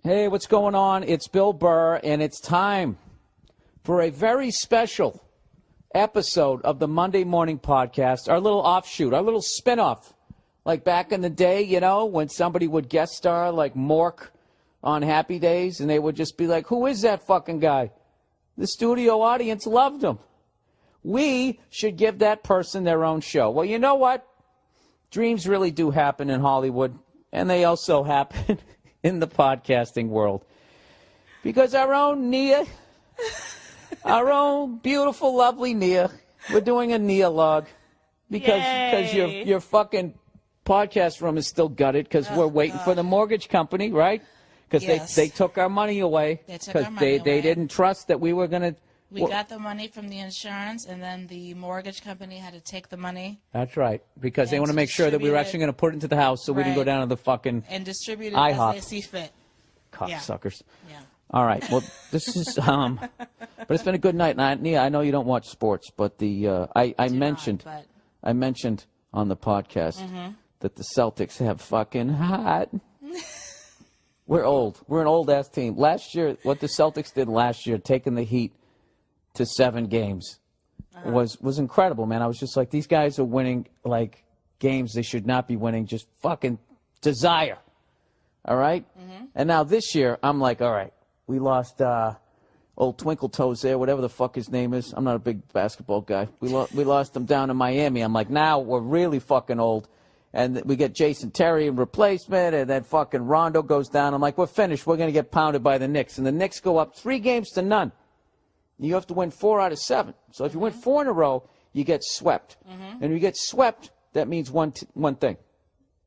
Hey, what's going on? It's Bill Burr, and it's time for a very special episode of the Monday Morning Podcast, our little offshoot, our little spinoff. Like back in the day, you know, when somebody would guest star like Mork on Happy Days, and they would just be like, who is that fucking guy? The studio audience loved him. We should give that person their own show. Well, you know what? Dreams really do happen in Hollywood, and they also happen in the podcasting world. Because our own Nia, our own beautiful, lovely Nia, we're doing a Nia-log. Because your fucking podcast room is still gutted because we're waiting for the mortgage company, right? Because they took our money away. Because they didn't trust that we were going to. We got the money from the insurance, and then the mortgage company had to take the money. That's right, because they want to make sure that we were actually going to put it into the house so we didn't go down to the fucking and distribute it IHOP. as they see fit. Cocksuckers. Yeah. All right. Well, this is but it's been a good night. And Nia, I know you don't watch sports, but I mentioned on the podcast that the Celtics have fucking hot. We're old. We're an old ass team. Last year, what the Celtics did last year, taking the Heat to 7 games, was incredible, man. I was just like, these guys are winning like games they should not be winning. Just fucking desire. All right? And now this year, I'm like, all right, we lost old Twinkle Toes there, whatever the fuck his name is. I'm not a big basketball guy. We lost him down in Miami. I'm like, now we're really fucking old. And we get Jason Terry in replacement, and then fucking Rondo goes down. I'm like, we're finished. We're going to get pounded by the Knicks. And the Knicks go up 3-0. You have to win 4 out of 7. So if you win 4 in a row, you get swept. And if you get swept, that means one thing.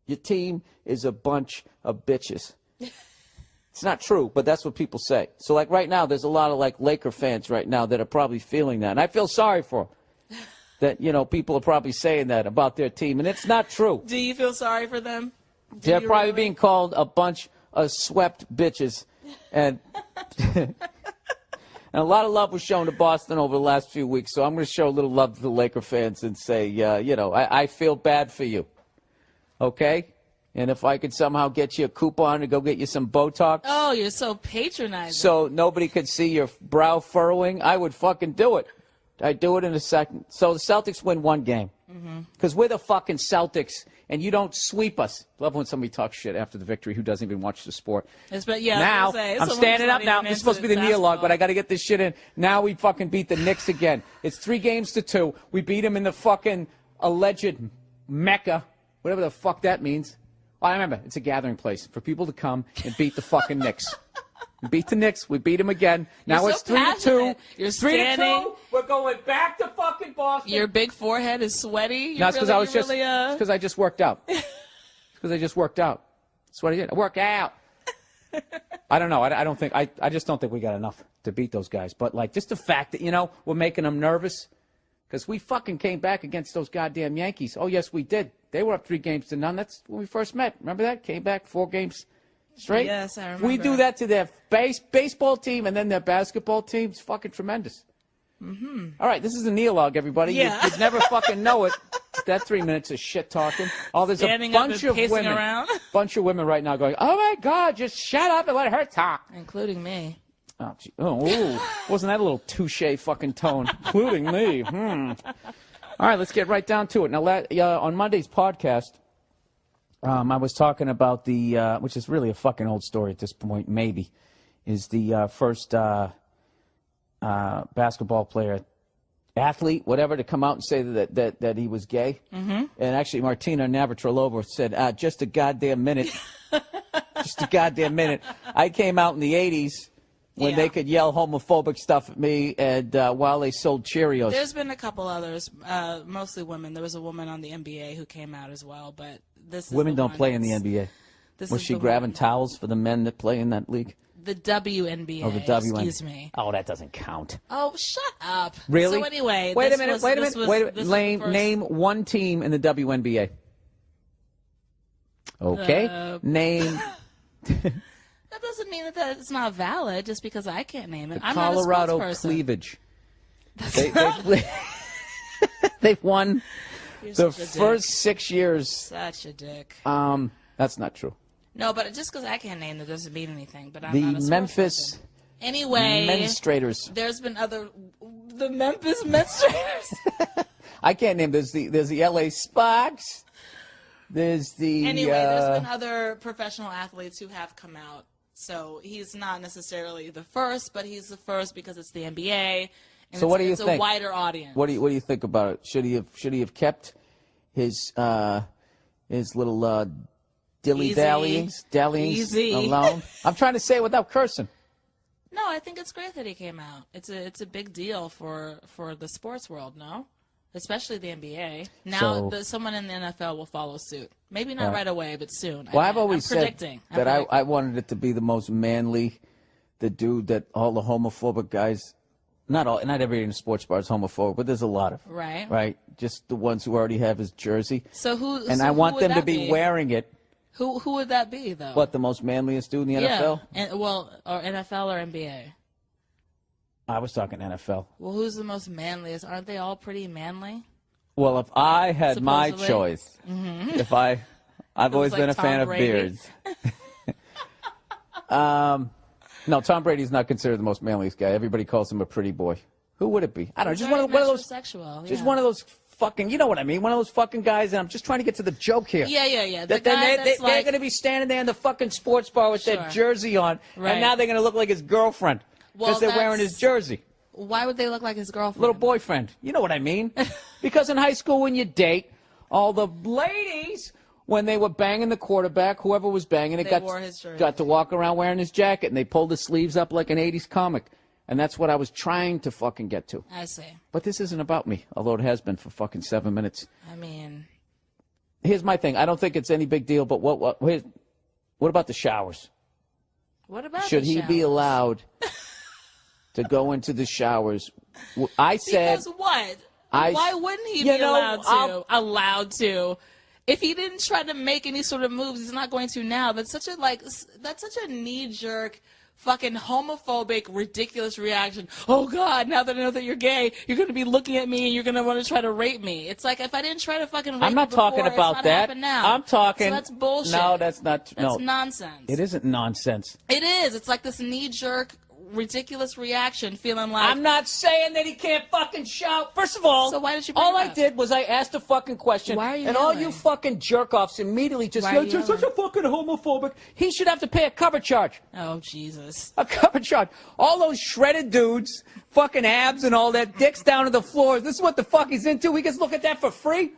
Your team is a bunch of bitches. It's not true, but that's what people say. So, like, right now, there's a lot of, like, Laker fans right now that are probably feeling that. And I feel sorry for them. That, you know, people are probably saying that about their team. And it's not true. Do you feel sorry for them? They're probably being called a bunch of swept bitches. And and a lot of love was shown to Boston over the last few weeks. So I'm going to show a little love to the Laker fans and say, you know, I feel bad for you. Okay? And if I could somehow get you a coupon to go get you some Botox. Oh, you're so patronizing. So nobody could see your brow furrowing, I would fucking do it. I'd do it in a second. So the Celtics win 1 game. Because we're the fucking Celtics, and you don't sweep us. Love when somebody talks shit after the victory who doesn't even watch the sport. Now, I'm standing up now. This is supposed to be the Nia-log, but I got to get this shit in. Now we fucking beat the Knicks again. It's 3-2. We beat them in the fucking alleged Mecca, whatever the fuck that means. Oh, I remember. It's a gathering place for people to come and beat the fucking Knicks. We beat the Knicks. We beat them again. Now it's 3-2. You're 3-2. We're going back to fucking Boston. Your big forehead is sweaty. No, it's because I just worked out. It's because I just worked out. That's what I did. I work out. I don't know. I don't think. I just don't think we got enough to beat those guys. But like, just the fact that, you know, we're making them nervous because we fucking came back against those goddamn Yankees. Oh yes, we did. They were up 3-0. That's when we first met. Remember that? Came back 4 games straight. Yes, I remember. We do that to their baseball team and then their basketball team. It's fucking tremendous. All right, this is a Nia-log, everybody. Yeah. You'd never fucking know it. That 3 minutes of shit talking. Oh, there's Standing a bunch up and of pacing women. around. Bunch of women right now going, oh my God, just shut up and let her talk. Including me. Oh, gee. Ooh. Wasn't that a little touche fucking tone? Including me. All right, let's get right down to it. Now, on Monday's podcast, I was talking about the, which is really a fucking old story at this point, maybe, is the first basketball player, athlete, whatever, to come out and say that he was gay. And actually, Martina Navratilova said, just a goddamn minute. Just a goddamn minute. I came out in the 80s when they could yell homophobic stuff at me and while they sold Cheerios. There's been a couple others, mostly women. There was a woman on the NBA who came out as well, but this is women don't play in the NBA. Was she grabbing towels for the men that play in that league? The WNBA. Oh, the WNBA. Excuse me. Oh, that doesn't count. Oh, shut up. Really? So anyway, wait a minute. Name one team in the WNBA. Okay. Name. That doesn't mean that it's not valid just because I can't name it. The I'm Colorado not a Cleavage. They've won the first 6 years. Such a dick. That's not true. No, but just because I can't name it doesn't mean anything. But I'm The not a sports Memphis person. Anyway, Menstrators. there's been the Memphis Menstrators. I can't name. There's the LA Sparks. There's the. Anyway, there's been other professional athletes who have come out. So he's not necessarily the first, but he's the first because it's the NBA. And So what do you it's think? a wider audience. What do you think about it? Should he have kept his little dallyings Easy. alone? I'm trying to say it without cursing. No, I think it's great that he came out. It's a big deal for the sports world, no? Especially the NBA. Now, someone in the NFL will follow suit. Maybe not right away, but soon. Well, I've always said that I I wanted it to be the most manly, the dude that all the homophobic guys, not everybody in the sports bar is homophobic, but there's a lot of right, just the ones who already have his jersey. I want them to be wearing it. Who would that be though? What, the most manliest dude in the NFL? Or NFL or NBA. I was talking NFL. Well, who's the most manliest? Aren't they all pretty manly? Well, if I had my choice, if I've always been a fan of beards. No, Tom Brady's not considered the most manliest guy. Everybody calls him a pretty boy. Who would it be? I don't know. Just one of those. Just one of those fucking. You know what I mean? One of those fucking guys. And I'm just trying to get to the joke here. Yeah. They're going to be standing there in the fucking sports bar with their jersey on, and now they're going to look like his girlfriend because they're wearing his jersey. Why would they look like his girlfriend? Little boyfriend. You know what I mean? Because in high school, when you date, all the ladies, when they were banging the quarterback, whoever was banging it, got to walk around wearing his jacket, and they pulled the sleeves up like an 80s comic. And that's what I was trying to fucking get to. I see. But this isn't about me, although it has been for fucking 7 minutes. I mean... Here's my thing. I don't think it's any big deal, but what about the showers? What about Should he be allowed to go into the showers? I said... Because what? Why wouldn't he be allowed to? If he didn't try to make any sort of moves, he's not going to now. That's such a knee-jerk, fucking homophobic, ridiculous reaction. Oh, God, now that I know that you're gay, you're going to be looking at me and you're going to want to try to rape me. It's like, if I didn't try to fucking rape I'm not you before, talking about it's not that. happen now. I'm talking... So that's bullshit. No, that's not... That's nonsense. It isn't nonsense. It is. It's like this knee-jerk, ridiculous reaction, feeling like... I'm not saying that he can't fucking shout. First of all, so why did you bring it I up? did was I asked a fucking question, why are you and yelling? all you fucking jerk-offs immediately just go, you're such a fucking homophobic. He should have to pay a cover charge. Oh, Jesus. A cover charge. All those shredded dudes, fucking abs and all that, dicks down to the floor. This is what the fuck he's into. We just look at that for free?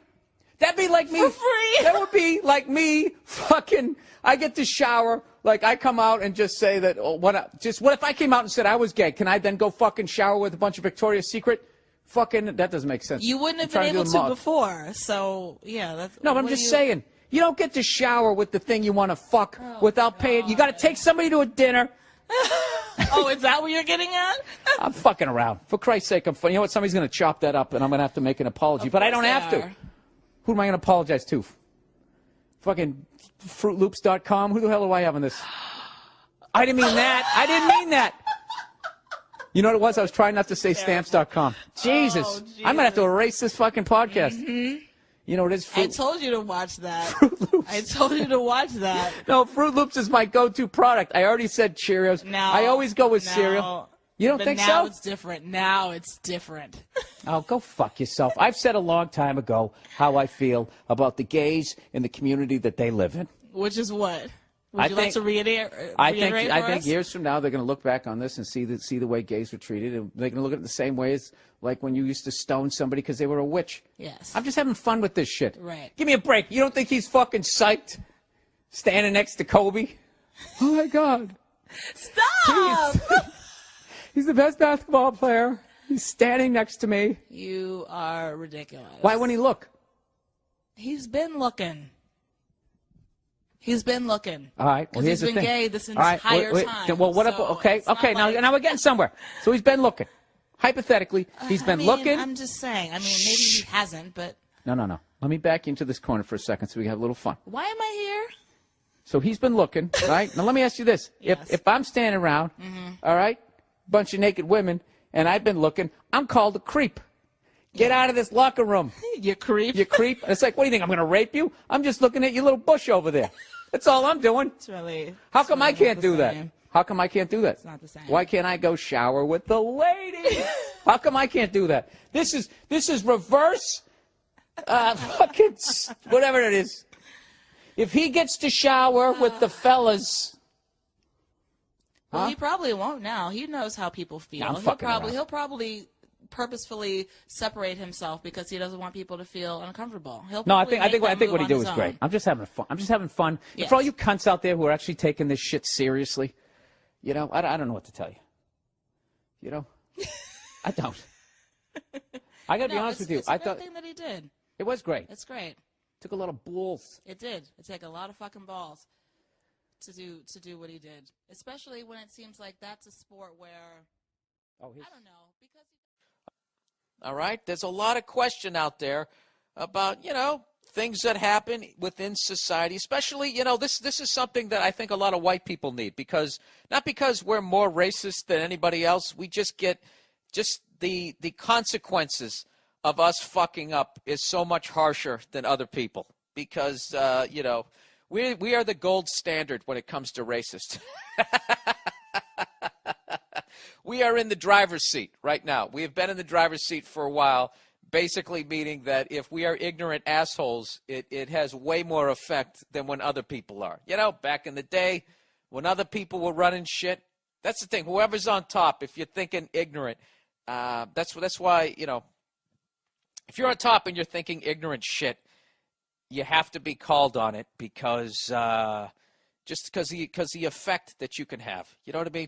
That'd be like me. For free? That would be like me fucking... I get to shower, like I come out and just say that, what if I came out and said I was gay? Can I then go fucking shower with a bunch of Victoria's Secret? Fucking, that doesn't make sense. You wouldn't have been able to before, so yeah. No, but I'm just saying, you don't get to shower with the thing you want to fuck without paying. You got to take somebody to a dinner. Oh, is that what you're getting at? I'm fucking around. For Christ's sake, I'm funny. You know what? Somebody's going to chop that up, and I'm going to have to make an apology. But I don't have to. Who am I going to apologize to? Fucking FruitLoops.com? Who the hell do I have on this? I didn't mean that. I didn't mean that. You know what it was? I was trying not to say Stamps.com. Jesus. Oh, Jesus. I'm going to have to erase this fucking podcast. Mm-hmm. You know what it is? I told you to watch that. Fruit Loops. I told you to watch that. No, Fruit Loops is my go-to product. I already said Cheerios. I always go with cereal. You don't think so? Now it's different. Now it's different. Oh, go fuck yourself. I've said a long time ago how I feel about the gays in the community that they live in. Which is what? Would you like to reiterate I think years from now they're going to look back on this and see the way gays were treated, and they're going to look at it the same way as like when you used to stone somebody because they were a witch. Yes. I'm just having fun with this shit. Right. Give me a break. You don't think he's fucking psyched standing next to Kobe? Oh, my God. Stop! He's the best basketball player. He's standing next to me. You are ridiculous. Why wouldn't he look? He's been looking. He's been looking. All right. Well, here's the thing. He's been gay this entire time. Well, what? Okay. Now we're getting somewhere. So he's been looking. Hypothetically, he's been looking. I'm just saying. I mean, maybe he hasn't, but. No. Let me back you into this corner for a second so we can have a little fun. Why am I here? So he's been looking, right? Now let me ask you this: Yes. if I'm standing around, all right, bunch of naked women, and I've been looking, I'm called a creep. Get out of this locker room. You creep. You creep. And it's like, what do you think? I'm going to rape you? I'm just looking at your little bush over there. That's all I'm doing. It's really. How come I can't do that? Same. How come I can't do that? It's not the same. Why can't I go shower with the lady? How come I can't do that? This is reverse. Fucking whatever it is. If he gets to shower with the fellas. Well, he probably won't now. He knows how people feel. I'm fucking around. He'll probably purposefully separate himself because he doesn't want people to feel uncomfortable. No, I think what he do is great. I'm just having fun. Yes. And for all you cunts out there who are actually taking this shit seriously, I don't know what to tell you. I don't. I got to be honest with you. I thought thing that he did. It was great. It's great. Took a lot of balls. It did. It took a lot of fucking balls to do what he did, especially when it seems like that's a sport where I don't know because. All right, there's a lot of question out there about things that happen within society, especially this is something that I think a lot of white people need not because we're more racist than anybody else, we just get the consequences of us fucking up is so much harsher than other people because we are the gold standard when it comes to racist. We are in the driver's seat right now. We have been in the driver's seat for a while, basically meaning that if we are ignorant assholes, it has way more effect than when other people are. Back in the day, when other people were running shit, that's the thing. Whoever's on top, if you're thinking ignorant, that's why, if you're on top and you're thinking ignorant shit, you have to be called on it because just because the effect that you can have. You know what I mean?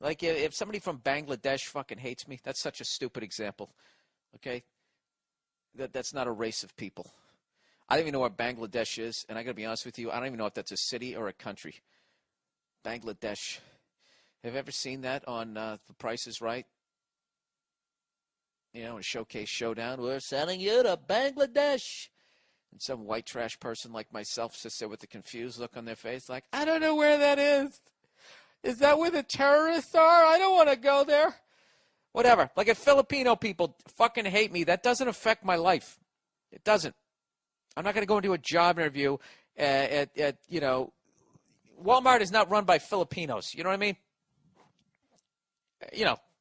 Like, if somebody from Bangladesh fucking hates me, that's such a stupid example, okay? That's not a race of people. I don't even know where Bangladesh is, and I got to be honest with you, I don't even know if that's a city or a country. Bangladesh. Have you ever seen that on The Price is Right? A showcase showdown. We're sending you to Bangladesh. And some white trash person like myself sits there with a confused look on their face like, I don't know where that is. Is that where the terrorists are? I don't want to go there. Whatever. Like if Filipino people fucking hate me, that doesn't affect my life. It doesn't. I'm not going to go into a job interview at Walmart is not run by Filipinos. You know what I mean?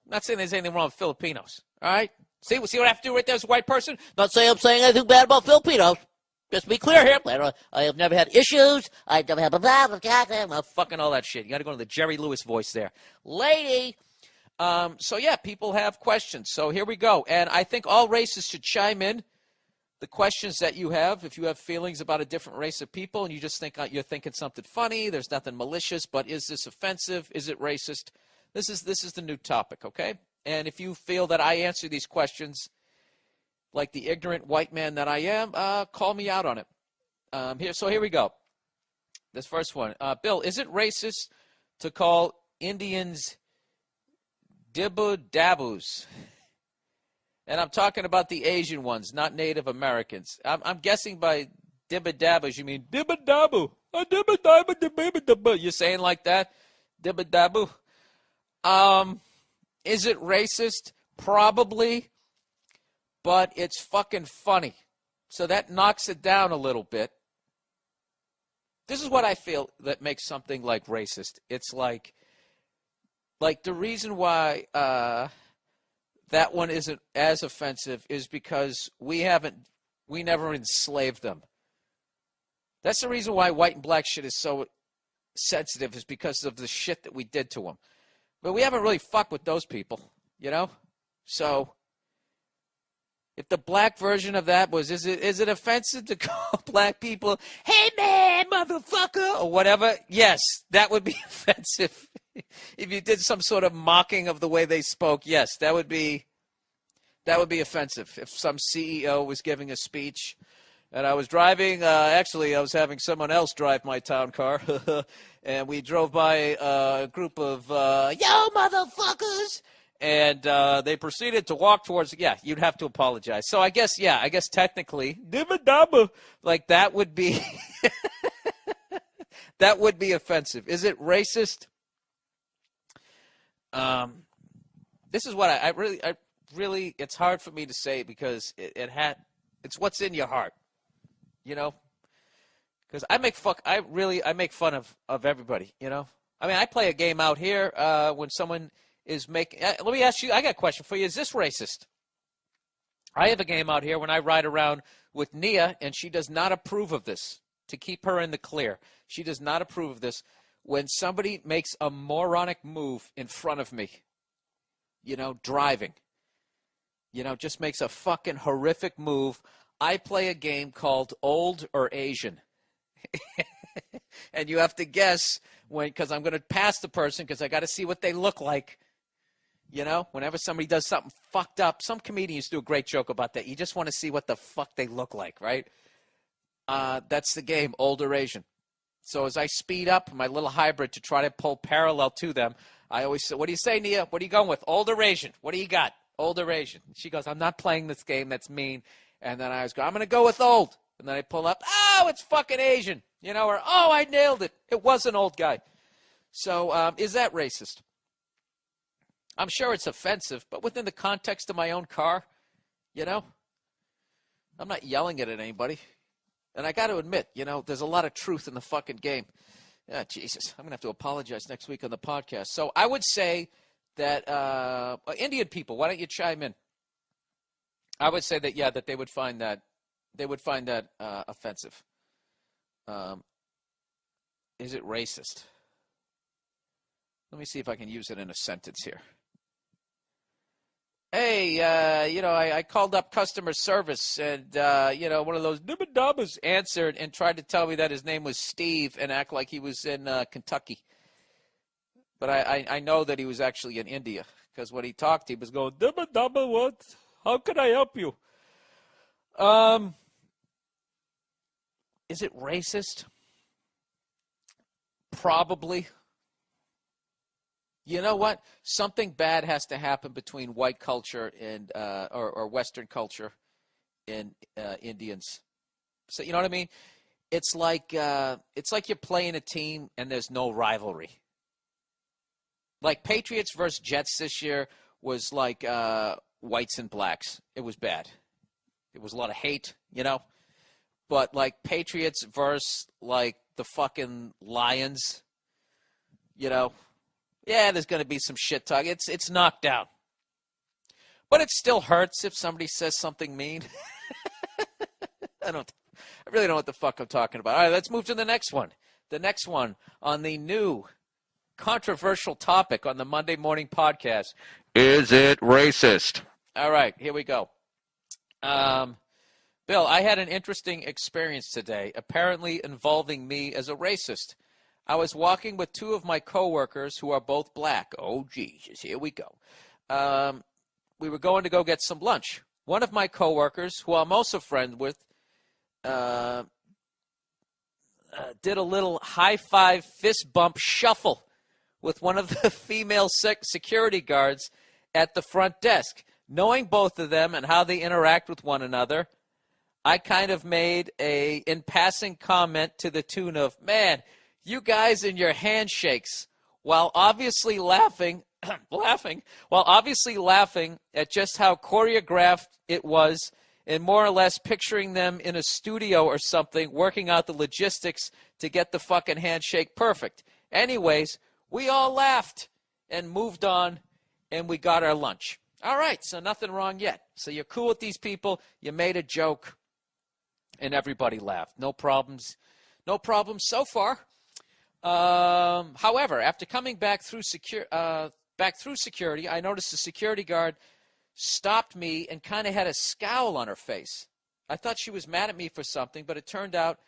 Not saying there's anything wrong with Filipinos. All right? See what I have to do right there as a white person? Not saying I'm saying anything bad about Filipinos. Just to be clear here, I have never had issues. I've never had fucking all that shit. You got to go to the Jerry Lewis voice there. Lady. So, yeah, people have questions. So here we go. And I think all races should chime in. The questions that you have, if you have feelings about a different race of people and you just think you're thinking something funny, there's nothing malicious, but is this offensive? Is it racist? This is the new topic, okay? And if you feel that I answer these questions like the ignorant white man that I am, call me out on it. Here we go. This first one. Bill, is it racist to call Indians dibbu-dabbus? And I'm talking about the Asian ones, not Native Americans. I'm guessing by dibbu-dabbus, you mean dibbu-dabbu. Dibbu-dabbu. You're saying like that? Dibbu-dabbu. Is it racist? Probably. But it's fucking funny. So that knocks it down a little bit. This is what I feel that makes something like racist. It's like the reason why that one isn't as offensive is because we never enslaved them. That's the reason why white and black shit is so sensitive, is because of the shit that we did to them. But we haven't really fucked with those people, So if the black version of that was, is it offensive to call black people, hey man, motherfucker, or whatever? Yes, that would be offensive. If you did some sort of mocking of the way they spoke, yes, that would be offensive. If some CEO was giving a speech and I was driving, actually I was having someone else drive my town car, and we drove by a group of, yo motherfuckers, and they proceeded to walk towards, you'd have to apologize. So I guess technically, like that would be, that would be offensive. Is it racist? This is what I really, it's hard for me to say because it's what's in your heart, Because Because I make fun of everybody, you know? I mean, I play a game out here when someone is making let me ask you, I got a question for you. Is this racist? I have a game out here when I ride around with Nia, and she does not approve of this, to keep her in the clear. She does not approve of this. When somebody makes a moronic move in front of me, you know, driving, you know, just makes a fucking horrific move, I play a game called Old or Asian. And you have to guess because I'm going to pass the person because I got to see what they look like. You know, whenever somebody does something fucked up, some comedian used to do a great joke about that. You just want to see what the fuck they look like, right? That's the game, Old or Asian. So as I speed up my little hybrid to try to pull parallel to them, I always say, what do you say, Nia? What are you going with? Old or Asian? What do you got? Old or Asian? She goes, I'm not playing this game. That's mean. And then I always go, I'm going to go with old. And then I pull up, oh, it's fucking Asian. You know, or, oh, I nailed it. It was an old guy. So is that racist? I'm sure it's offensive, but within the context of my own car, you know, I'm not yelling it at anybody. And I got to admit, you know, there's a lot of truth in the fucking game. Yeah, Jesus, I'm going to have to apologize next week on the podcast. So I would say that Indian people, why don't you chime in? I would say that, yeah, that they would find that offensive. Is it racist? Let me see if I can use it in a sentence here. Hey, you know, I called up customer service and, you know, one of those dibba-dabbas answered and tried to tell me that his name was Steve and act like he was in Kentucky. But I know that he was actually in India because when he talked, he was going, dibba-dabba, what? How can I help you? Is it racist? Probably. You know what? Something bad has to happen between white culture and or Western culture and Indians. So you know what I mean? It's like you're playing a team and there's no rivalry. Like Patriots versus Jets this year was like whites and blacks. It was bad. It was a lot of hate, you know. But like Patriots versus like the fucking Lions, you know. Yeah, there's going to be some shit talk. It's knocked down. But it still hurts if somebody says something mean. I really don't know what the fuck I'm talking about. All right, let's move to the next one. The next one on the new controversial topic on the Monday Morning Podcast. Is it racist? All right, here we go. Bill, I had an interesting experience today, apparently involving me as a racist. I was walking with two of my coworkers who are both black. Oh, Jesus, here we go. We were going to go get some lunch. One of my coworkers, who I'm also friends with, did a little high-five fist bump shuffle with one of the female security guards at the front desk. Knowing both of them and how they interact with one another, I kind of made a in passing comment to the tune of, man, you guys and your handshakes, while obviously laughing at just how choreographed it was and more or less picturing them in a studio or something working out the logistics to get the fucking handshake perfect. Anyways, we all laughed and moved on and we got our lunch. All right, so nothing wrong yet. So you're cool with these people, you made a joke, and everybody laughed. No problems so far. However, after coming back through security, I noticed the security guard stopped me and kind of had a scowl on her face. I thought she was mad at me for something, but it turned out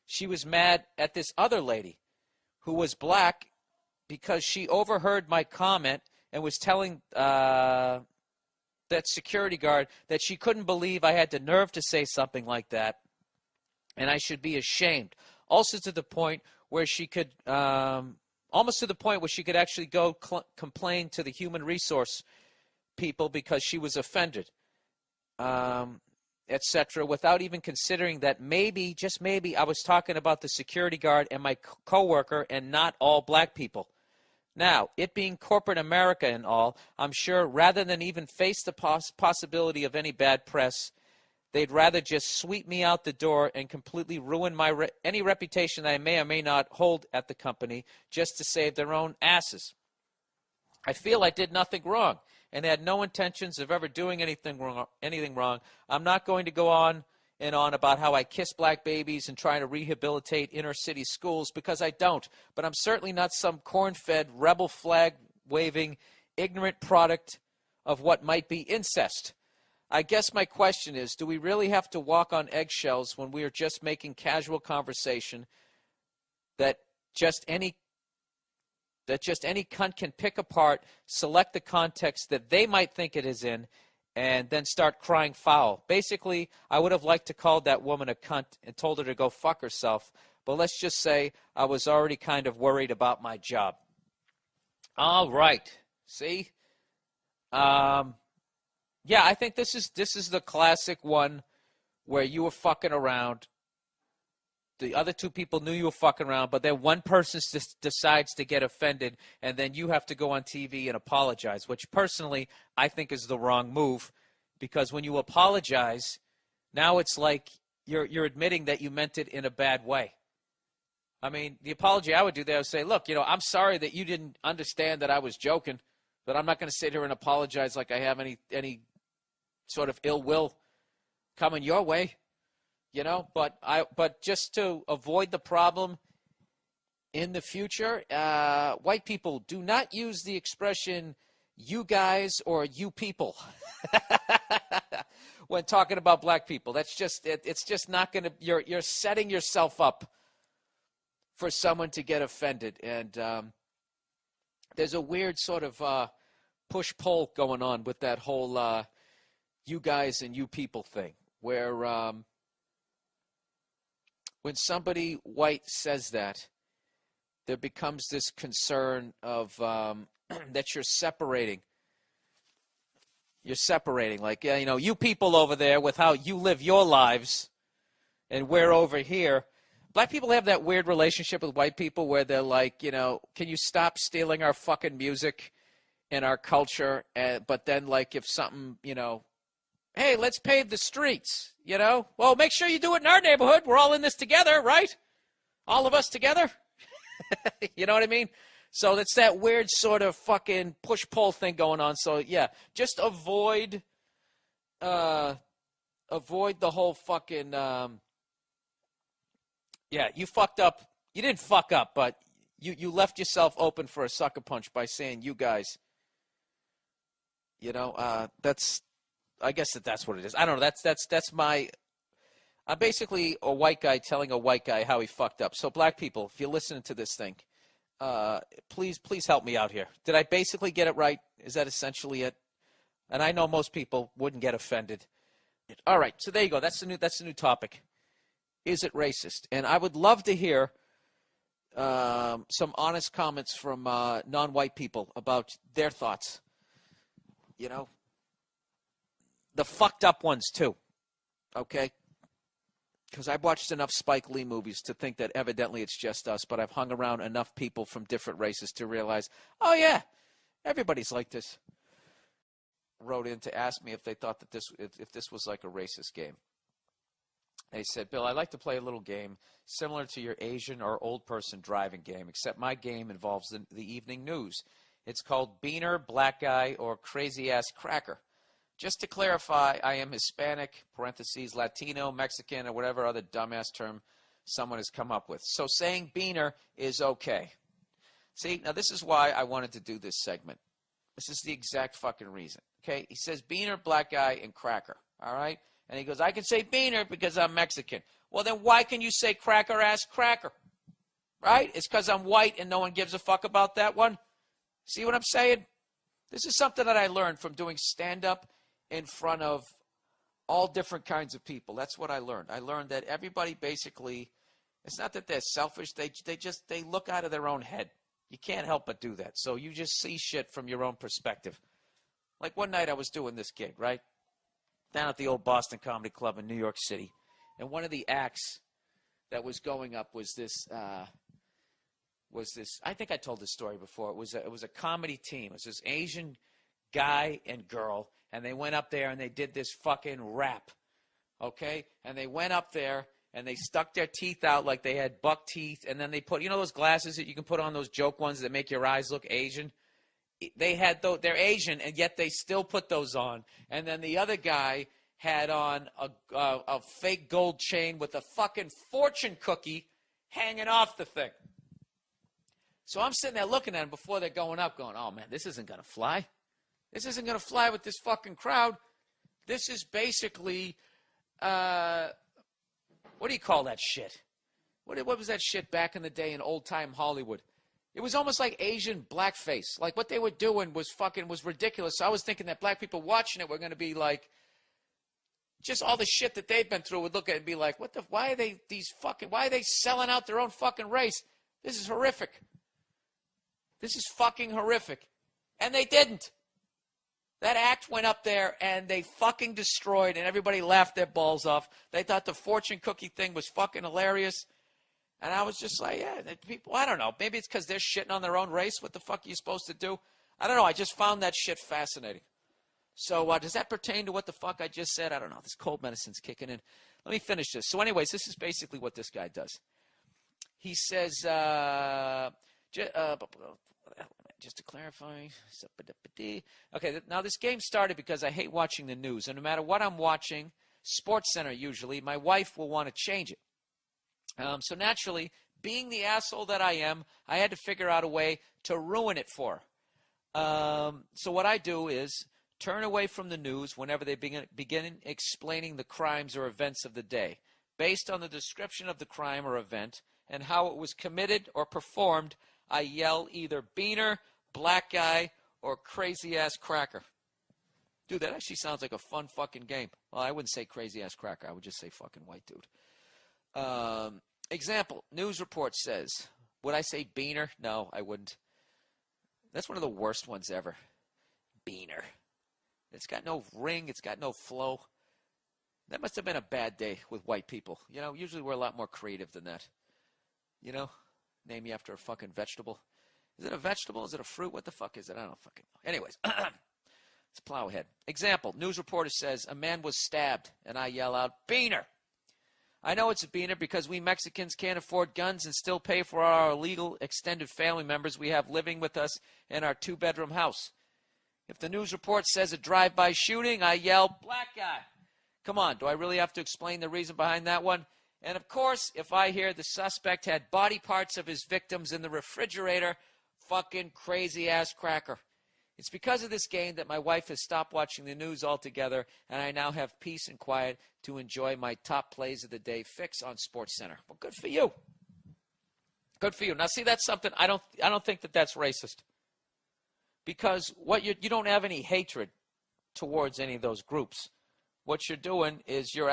she was mad at this other lady who was black because she overheard my comment and was telling that security guard that she couldn't believe I had the nerve to say something like that and I should be ashamed. Also to the point where she could, actually go complain to the human resource people because she was offended, etc., without even considering that maybe, just maybe, I was talking about the security guard and my coworker and not all black people. Now, it being corporate America and all, I'm sure rather than even face the possibility of any bad press, They'd rather just sweep me out the door and completely ruin my any reputation that I may or may not hold at the company just to save their own asses. I feel I did nothing wrong and had no intentions of ever doing anything wrong. I'm not going to go on and on about how I kiss black babies and try to rehabilitate inner city schools, because I don't. But I'm certainly not some corn-fed, rebel flag-waving, ignorant product of what might be incest. I guess my question is, do we really have to walk on eggshells when we are just making casual conversation that just any cunt can pick apart, select the context that they might think it is in, and then start crying foul? Basically, I would have liked to call that woman a cunt and told her to go fuck herself, but let's just say I was already kind of worried about my job. All right. See? Yeah, I think this is the classic one where you were fucking around. The other two people knew you were fucking around, but then one person just decides to get offended, and then you have to go on TV and apologize, which personally I think is the wrong move, because when you apologize, now it's like you're admitting that you meant it in a bad way. I mean, the apology I would do there would say, look, I'm sorry that you didn't understand that I was joking, but I'm not going to sit here and apologize like I have any sort of ill will coming your way. But just to avoid the problem in the future, white people, do not use the expression "you guys" or "you people" when talking about black people. That's just it's just not going to. You're setting yourself up for someone to get offended, and there's a weird sort of push-pull going on with that whole "you guys" and "you people" thing, where when somebody white says that, there becomes this concern of that you're separating. You're separating, like, you people over there with how you live your lives, and we're over here. Black people have that weird relationship with white people where they're like, can you stop stealing our fucking music and our culture? But then, like, if something, hey, let's pave the streets, Well, make sure you do it in our neighborhood. We're all in this together, right? All of us together. You know what I mean? So it's that weird sort of fucking push-pull thing going on. So, yeah, just avoid the whole fucking, you fucked up. You didn't fuck up, but you left yourself open for a sucker punch by saying "you guys." I guess that's what it is. I don't know. That's my. I'm basically a white guy telling a white guy how he fucked up. So black people, if you're listening to this thing, please help me out here. Did I basically get it right? Is that essentially it? And I know most people wouldn't get offended. All right, so there you go. That's the new topic. Is it racist? And I would love to hear some honest comments from non-white people about their thoughts. The fucked up ones, too, okay? Because I've watched enough Spike Lee movies to think that evidently it's just us, but I've hung around enough people from different races to realize, oh, yeah, everybody's like this. Wrote in to ask me if they thought that if this was like a racist game. They said, Bill, I'd like to play a little game similar to your Asian or old person driving game, except my game involves the evening news. It's called Beaner, Black Guy, or Crazy Ass Cracker. Just to clarify, I am Hispanic, parentheses, Latino, Mexican, or whatever other dumbass term someone has come up with. So saying beaner is okay. See, now this is why I wanted to do this segment. This is the exact fucking reason. Okay, he says beaner, black guy, and cracker. All right? And he goes, I can say beaner because I'm Mexican. Well, then why can you say cracker ass cracker? Right? It's because I'm white and no one gives a fuck about that one. See what I'm saying? This is something that I learned from doing stand-up in front of all different kinds of people. That's what I learned. I learned that everybody basically, it's not that they're selfish. They look out of their own head. You can't help but do that. So you just see shit from your own perspective. Like one night I was doing this gig, right? Down at the old Boston Comedy Club in New York City. And one of the acts that was going up was this, I think I told this story before. It was a comedy team. It was this Asian guy and girl. And they went up there and they did this fucking rap okay? And they went up there and they stuck their teeth out like they had buck teeth, and then they put, those glasses that you can put on, those joke ones that make your eyes look Asian? They had those, they're Asian, and yet they still put those on. And then the other guy had on a fake gold chain with a fucking fortune cookie hanging off the thing. So I'm sitting there looking at them before they're going up, going, oh, man, this isn't going to fly. This isn't going to fly with this fucking crowd. This is basically, what do you call that shit? What was that shit back in the day in old-time Hollywood? It was almost like Asian blackface. Like, what they were doing was ridiculous. So I was thinking that black people watching it were going to be like, just all the shit that they've been through would look at it and be like, why are they selling out their own fucking race? This is horrific. This is fucking horrific. And they didn't. That act went up there and they fucking destroyed, and everybody laughed their balls off. They thought the fortune cookie thing was fucking hilarious. And I was just like, yeah, people, I don't know. Maybe it's because they're shitting on their own race. What the fuck are you supposed to do? I don't know. I just found that shit fascinating. So does that pertain to what the fuck I just said? I don't know. This cold medicine's kicking in. Let me finish this. So anyways, this is basically what this guy does. He says, just to clarify. Okay, now this game started because I hate watching the news. And no matter what I'm watching, SportsCenter usually, my wife will want to change it. So naturally, being the asshole that I am, I had to figure out a way to ruin it for her. So what I do is turn away from the news whenever they begin explaining the crimes or events of the day, based on the description of the crime or event and how it was committed or performed. I yell either beaner, black guy, or crazy-ass cracker. Dude, that actually sounds like a fun fucking game. Well, I wouldn't say crazy-ass cracker. I would just say fucking white dude. Example, news report says, would I say beaner? No, I wouldn't. That's one of the worst ones ever. Beaner. It's got no ring. It's got no flow. That must have been a bad day with white people. Usually we're a lot more creative than that. Name you after a fucking vegetable. Is it a vegetable? Is it a fruit? What the fuck is it? I don't fucking know. Anyways, let's plow ahead. Example, news reporter says, a man was stabbed, and I yell out, beaner. I know it's a beaner because we Mexicans can't afford guns and still pay for our illegal extended family members we have living with us in our 2-bedroom house. If the news report says a drive-by shooting, I yell, black guy. Come on, do I really have to explain the reason behind that one? And of course, if I hear the suspect had body parts of his victims in the refrigerator, fucking crazy-ass cracker. It's because of this game that my wife has stopped watching the news altogether, and I now have peace and quiet to enjoy my top plays of the day fix on SportsCenter. Well, good for you. Good for you. Now, see, that's something I don't think that that's racist, because what you don't have any hatred towards any of those groups. What you're doing is you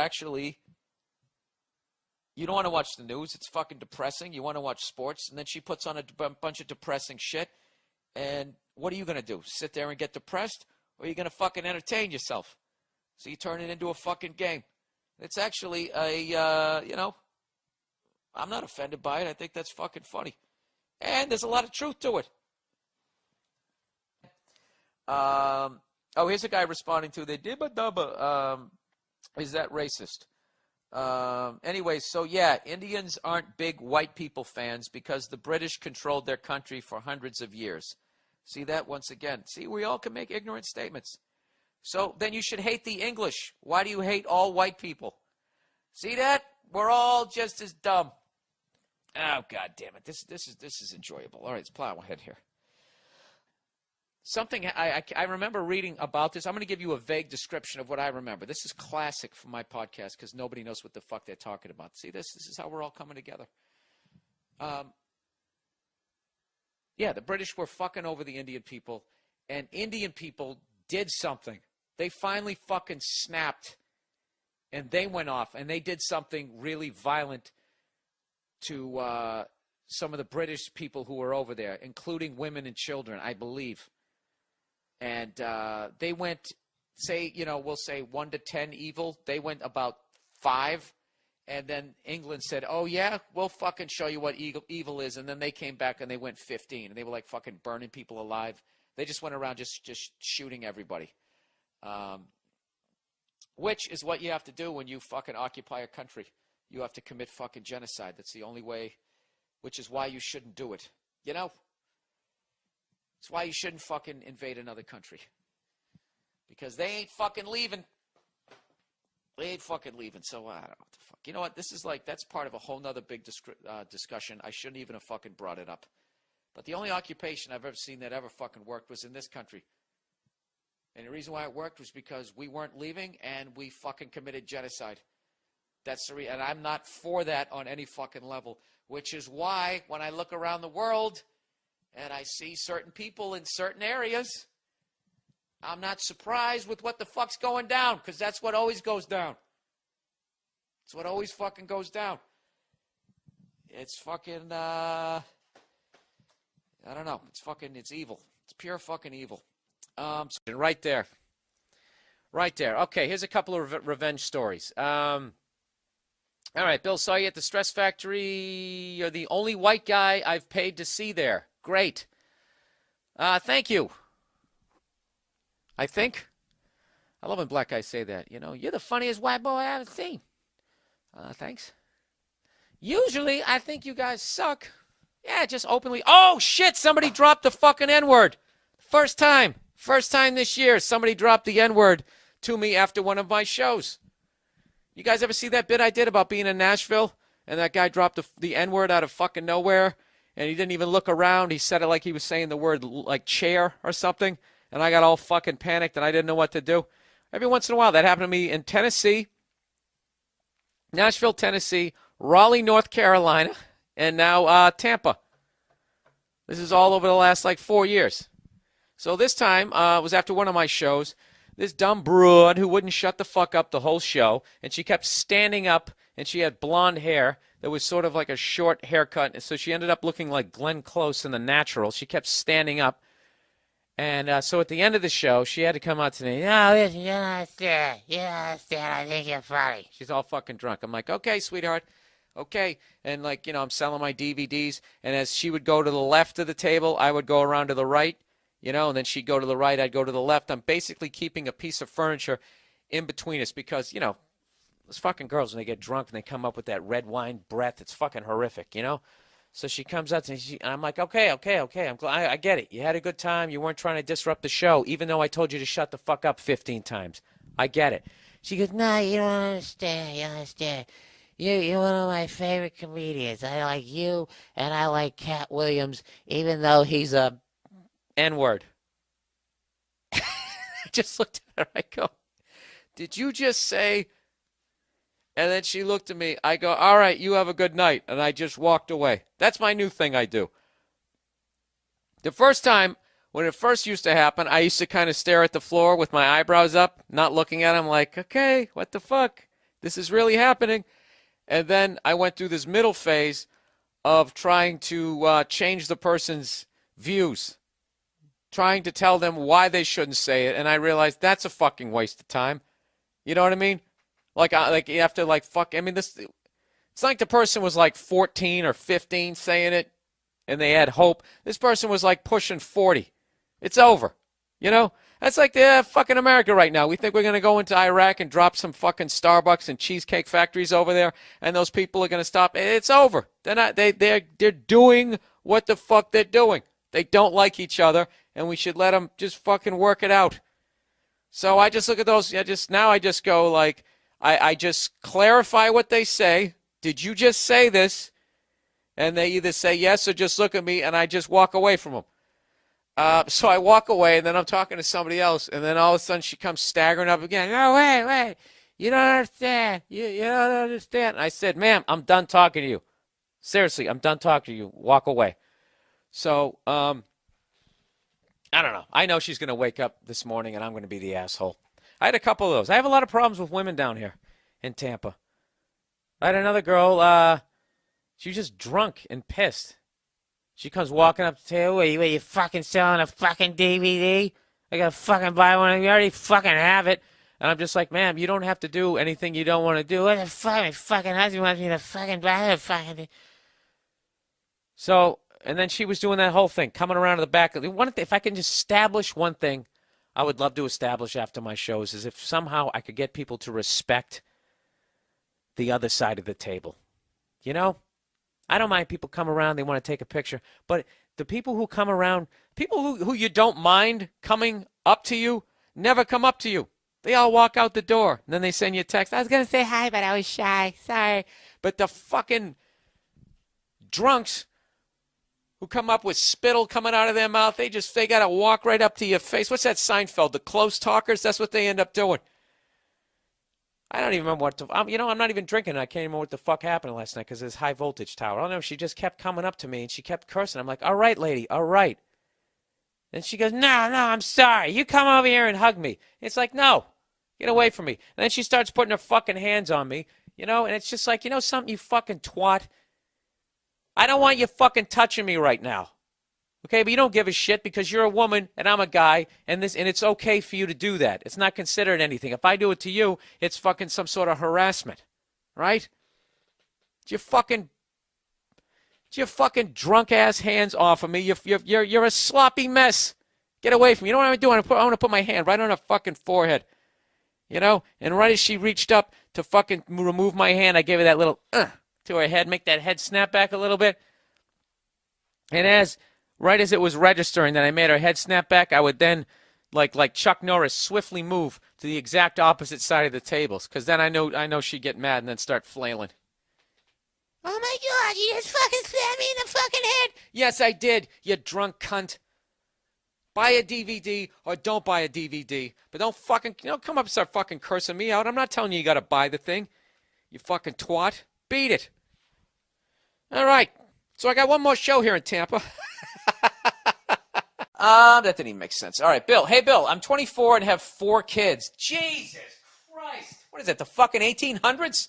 don't want to watch the news. It's fucking depressing. You want to watch sports, and then she puts on a bunch of depressing shit. And what are you going to do? Sit there and get depressed? Or are you going to fucking entertain yourself? So you turn it into a fucking game. It's actually I'm not offended by it. I think that's fucking funny. And there's a lot of truth to it. Here's a guy responding to the dibba dubba. Is that racist? Anyways, so yeah, Indians aren't big white people fans because the British controlled their country for hundreds of years. See that once again? See, we all can make ignorant statements. So then you should hate the English. Why do you hate all white people? See that? We're all just as dumb. Oh, God damn it. This is enjoyable. All right, let's plow ahead here. Something I remember reading about this. I'm going to give you a vague description of what I remember. This is classic for my podcast because nobody knows what the fuck they're talking about. See this? This is how we're all coming together. Yeah, the British were fucking over the Indian people, and Indian people did something. They finally fucking snapped, and they went off, and they did something really violent to some of the British people who were over there, including women and children, I believe. And they went, we'll say 1 to 10 evil. They went about 5. And then England said, oh, yeah, we'll fucking show you what evil is. And then they came back and they went 15. And they were like fucking burning people alive. They just went around just shooting everybody. Which is what you have to do when you fucking occupy a country. You have to commit fucking genocide. That's the only way, which is why you shouldn't do it. You know? It's why you shouldn't fucking invade another country. Because they ain't fucking leaving. They ain't fucking leaving. So I don't know what the fuck. You know what? This is like, that's part of a whole nother big discussion. I shouldn't even have fucking brought it up. But the only occupation I've ever seen that ever fucking worked was in this country. And the reason why it worked was because we weren't leaving and we fucking committed genocide. That's the reason. And I'm not for that on any fucking level. Which is why when I look around the world and I see certain people in certain areas, I'm not surprised with what the fuck's going down, because that's what always goes down. It's what always fucking goes down. It's fucking, I don't know. It's evil. It's pure fucking evil. Right there. Right there. Okay, here's a couple of revenge stories. All right, Bill, saw you at the Stress Factory. You're the only white guy I've paid to see there. Great. Thank you. I think. I love when black guys say that. You know, you're the funniest white boy I ever seen. Thanks. Usually, I think you guys suck. Yeah, just openly. Oh, shit, somebody dropped the fucking N-word. First time this year, somebody dropped the N-word to me after one of my shows. You guys ever see that bit I did about being in Nashville? And that guy dropped the N-word out of fucking nowhere, and he didn't even look around. He said it like he was saying the word like chair or something. And I got all fucking panicked, and I didn't know what to do. Every once in a while, that happened to me in Tennessee, Nashville, Tennessee, Raleigh, North Carolina, and now Tampa. This is all over the last, 4 years. So this time was after one of my shows. This dumb broad who wouldn't shut the fuck up the whole show, and she kept standing up, and she had blonde hair that was sort of like a short haircut, and so she ended up looking like Glenn Close in The Natural. She kept standing up. And so at the end of the show, she had to come out to me. No, listen, you're not sad. You're not sad. I think you're funny. She's all fucking drunk. I'm like, okay, sweetheart. Okay. And, I'm selling my DVDs. And as she would go to the left of the table, I would go around to the right, and then she'd go to the right. I'd go to the left. I'm basically keeping a piece of furniture in between us because, those fucking girls, when they get drunk and they come up with that red wine breath, it's fucking horrific, So she comes up to me, and I'm like, okay. I'm glad I get it. You had a good time. You weren't trying to disrupt the show, even though I told you to shut the fuck up 15 times. I get it. She goes, no, you don't understand. You don't understand. You're one of my favorite comedians. I like you, and I like Cat Williams, even though he's a N-word. I just looked at her. I go, did you just say... And then she looked at me. I go, all right, you have a good night. And I just walked away. That's my new thing I do. The first time, when it first used to happen, I used to kind of stare at the floor with my eyebrows up, not looking at him like, okay, what the fuck? This is really happening. And then I went through this middle phase of trying to change the person's views, trying to tell them why they shouldn't say it. And I realized that's a fucking waste of time. You know what I mean? Like you have to fuck. I mean, it's like the person was 14 or 15 saying it, and they had hope. This person was pushing 40. It's over. That's like the fucking America right now. We think we're gonna go into Iraq and drop some fucking Starbucks and cheesecake factories over there, and those people are gonna stop. It's over. They're not. They're doing what the fuck they're doing. They don't like each other, and we should let them just fucking work it out. So I just look at those. I just go I just clarify what they say. Did you just say this? And they either say yes or just look at me, and I just walk away from them. So I walk away, and then I'm talking to somebody else, and then all of a sudden she comes staggering up again. No, wait. You don't understand. You don't understand. And I said, ma'am, I'm done talking to you. Seriously, I'm done talking to you. Walk away. So, I don't know. I know she's going to wake up this morning, and I'm going to be the asshole. I had a couple of those. I have a lot of problems with women down here in Tampa. I had another girl, she was just drunk and pissed. She comes walking up to the table, wait, you fucking selling a fucking DVD? I gotta fucking buy one. You already fucking have it. And I'm just like, ma'am, you don't have to do anything you don't want to do. What the fuck? My fucking husband wants me to fucking buy the fucking thing. So, and then she was doing that whole thing, coming around to the back. If I can just establish one thing I would love to establish after my shows is if somehow I could get people to respect the other side of the table. You know? I don't mind people come around, they want to take a picture, but the people who come around, people who you don't mind coming up to you, never come up to you. They all walk out the door, and then they send you a text. I was going to say hi, but I was shy. Sorry. But the fucking drunks who come up with spittle coming out of their mouth, they got to walk right up to your face. What's that Seinfeld? The close talkers? That's what they end up doing. I don't even remember I'm not even drinking. I can't remember what the fuck happened last night because it's high voltage tower. I don't know. She just kept coming up to me, and she kept cursing. I'm like, all right, lady, all right. And she goes, no, I'm sorry. You come over here and hug me. It's like, no, get away from me. And then she starts putting her fucking hands on me, and it's just like, something, you fucking twat? I don't want you fucking touching me right now. Okay, but you don't give a shit because you're a woman and I'm a guy, and it's okay for you to do that. It's not considered anything. If I do it to you, it's fucking some sort of harassment, right? Get your fucking drunk ass hands off of me. You're a sloppy mess. Get away from me. You know what I'm doing? I want to put my hand right on her fucking forehead, And right as she reached up to fucking remove my hand, I gave her that little to her head, make that head snap back a little bit, and right as it was registering that I made her head snap back, I would then, like Chuck Norris, swiftly move to the exact opposite side of the tables, because then I know she'd get mad and then start flailing. Oh my God, you just fucking stabbed me in the fucking head. Yes, I did, you drunk cunt. Buy a DVD or don't buy a DVD, but don't fucking, come up and start fucking cursing me out. I'm not telling you got to buy the thing, you fucking twat. Beat it. All right, so I got one more show here in Tampa. That didn't even make sense. All right, Bill. Hey, Bill, I'm 24 and have 4 kids. Jesus Christ. What is that, the fucking 1800s?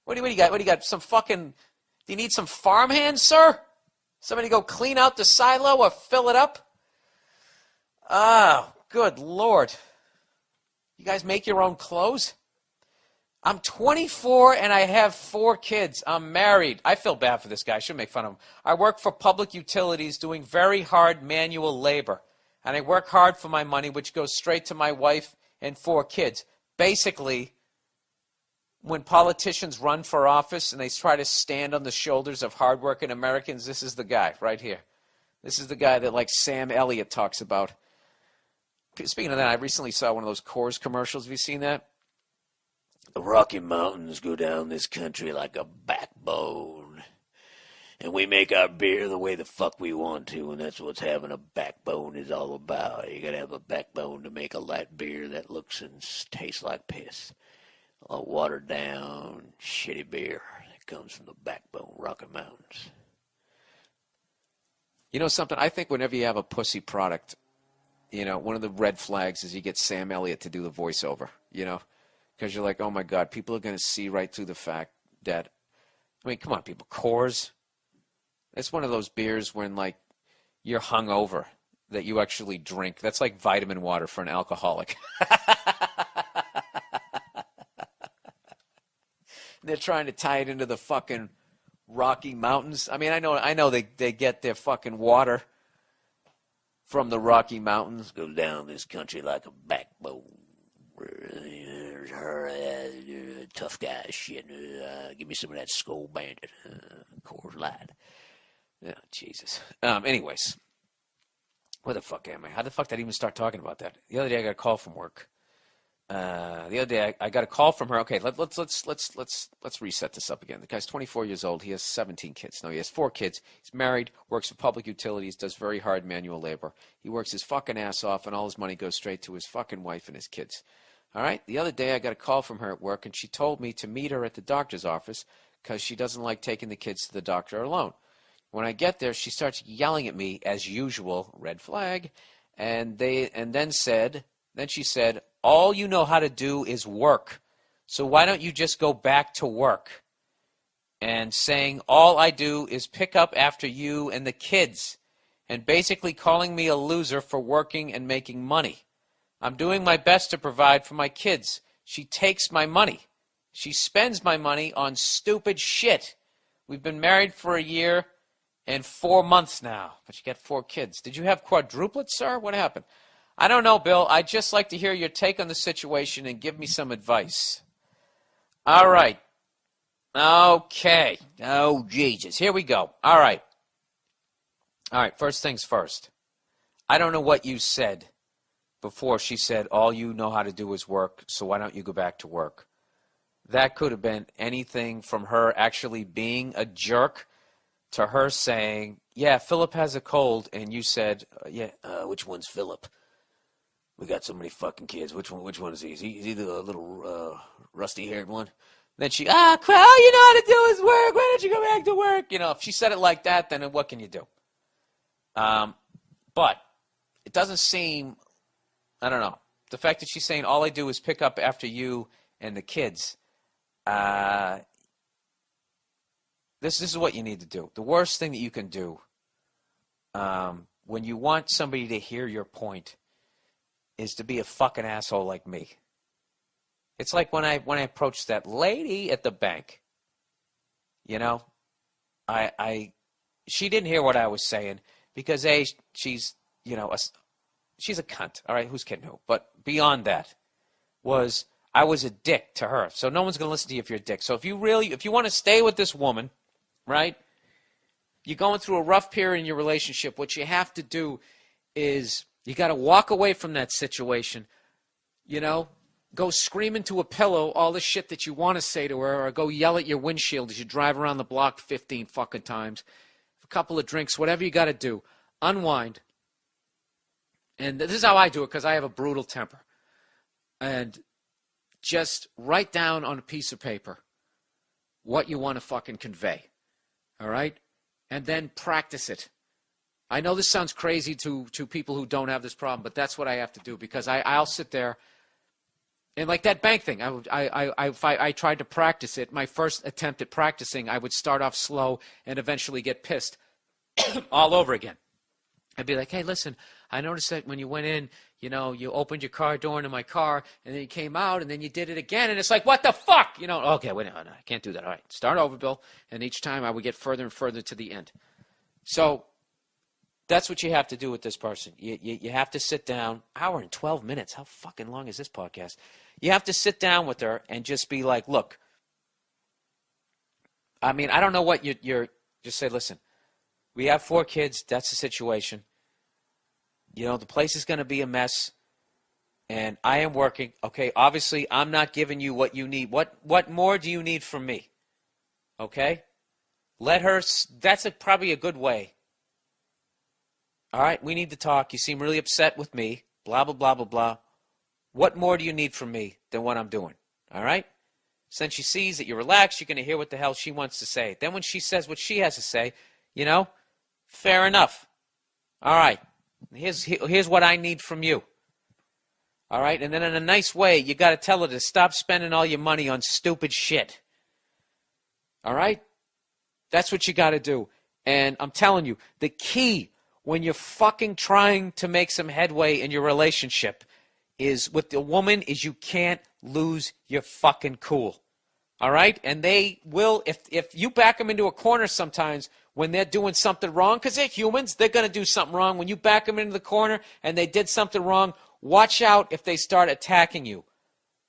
What do you got? What do you got? Some fucking, do you need some farmhands, sir? Somebody go clean out the silo or fill it up? Oh, good Lord. You guys make your own clothes? I'm 24 and I have 4 kids. I'm married. I feel bad for this guy. I shouldn't make fun of him. I work for public utilities doing very hard manual labor. And I work hard for my money, which goes straight to my wife and 4 kids. Basically, when politicians run for office and they try to stand on the shoulders of hardworking Americans, this is the guy right here. This is the guy that, like, Sam Elliott talks about. Speaking of that, I recently saw one of those Coors commercials. Have you seen that? The Rocky Mountains go down this country like a backbone. And we make our beer the way the fuck we want to, and that's what having a backbone is all about. You gotta have a backbone to make a light beer that looks and tastes like piss. A watered down, shitty beer that comes from the backbone, Rocky Mountains. You know something? I think whenever you have a pussy product, one of the red flags is you get Sam Elliott to do the voiceover, Because you're like, oh, my God, people are going to see right through the fact that, come on, people, Coors. It's one of those beers when, like, you're hungover that you actually drink. That's like vitamin water for an alcoholic. They're trying to tie it into the fucking Rocky Mountains. I know they get their fucking water from the Rocky Mountains. Go down this country like a backbone. Tough guy shit. Give me some of that Skull Bandit. Coors Light. Oh, Jesus. Anyways. Where the fuck am I? How the fuck did I even start talking about that? The other day I got a call from work. The other day I got a call from her. Okay, let's reset this up again. The guy's 24 years old. He has 17 kids. No, he has 4 kids. He's married, works for public utilities, does very hard manual labor. He works his fucking ass off, and all his money goes straight to his fucking wife and his kids. All right? The other day I got a call from her at work, and she told me to meet her at the doctor's office because she doesn't like taking the kids to the doctor alone. When I get there, she starts yelling at me, as usual, red flag, then she said, all you know how to do is work. So why don't you just go back to work? And saying, all I do is pick up after you and the kids. And basically calling me a loser for working and making money. I'm doing my best to provide for my kids. She takes my money. She spends my money on stupid shit. We've been married for a year and 4 months now. But you got 4 kids. Did you have quadruplets, sir? What happened? I don't know, Bill. I'd just like to hear your take on the situation and give me some advice. All right. Okay. Oh, Jesus. Here we go. All right. First things first. I don't know what you said before she said, all you know how to do is work, so why don't you go back to work? That could have been anything from her actually being a jerk to her saying, yeah, Philip has a cold, and you said, which one's Philip? We got so many fucking kids. Which one is he? Is he the little rusty-haired one? Then she, all you know how to do is work. Why don't you go back to work? You know, if she said it like that, then what can you do? But it doesn't seem, I don't know. The fact that she's saying all I do is pick up after you and the kids, this is what you need to do. The worst thing that you can do when you want somebody to hear your point is to be a fucking asshole like me. It's like when I approached that lady at the bank. You know, she didn't hear what I was saying because she's she's a cunt. All right, who's kidding who? But beyond that, I was a dick to her. So no one's gonna listen to you if you're a dick. So if you want to stay with this woman, right? You're going through a rough period in your relationship. What you have to do is you got to walk away from that situation. You know, go scream into a pillow all the shit that you want to say to her, or go yell at your windshield as you drive around the block 15 fucking times. A couple of drinks, whatever you got to do. Unwind. And this is how I do it because I have a brutal temper. And just write down on a piece of paper what you want to fucking convey. All right? And then practice it. I know this sounds crazy to people who don't have this problem, but that's what I have to do because I'll sit there and like that bank thing. I tried to practice it. My first attempt at practicing, I would start off slow and eventually get pissed all over again. I'd be like, hey, listen, I noticed that when you went in, you know, you opened your car door into my car, and then you came out, and then you did it again, and it's like, what the fuck? You know, okay, wait, no, I can't do that. All right, start over, Bill. And each time I would get further and further to the end. So that's what you have to do with this person. You have to sit down. Hour and 12 minutes. How fucking long is this podcast? You have to sit down with her and just be like, look, I mean, I don't know what you're just say, listen, we have 4 kids. That's the situation. You know, the place is going to be a mess, and I am working. Okay, obviously, I'm not giving you what you need. What more do you need from me? Okay? Let her, that's probably a good way. All right, we need to talk. You seem really upset with me. Blah, blah, blah, blah, blah. What more do you need from me than what I'm doing? All right? Since she sees that you're relaxed, you're going to hear what the hell she wants to say. Then when she says what she has to say, you know, fair enough. All right. Here's what I need from you. All right? And then in a nice way, you got to tell her to stop spending all your money on stupid shit. All right? That's what you got to do. And I'm telling you, the key when you're fucking trying to make some headway in your relationship is with the woman is you can't lose your fucking cool. All right? And they will, if you back them into a corner sometimes when they're doing something wrong, because they're humans, they're going to do something wrong. When you back them into the corner and they did something wrong, watch out if they start attacking you.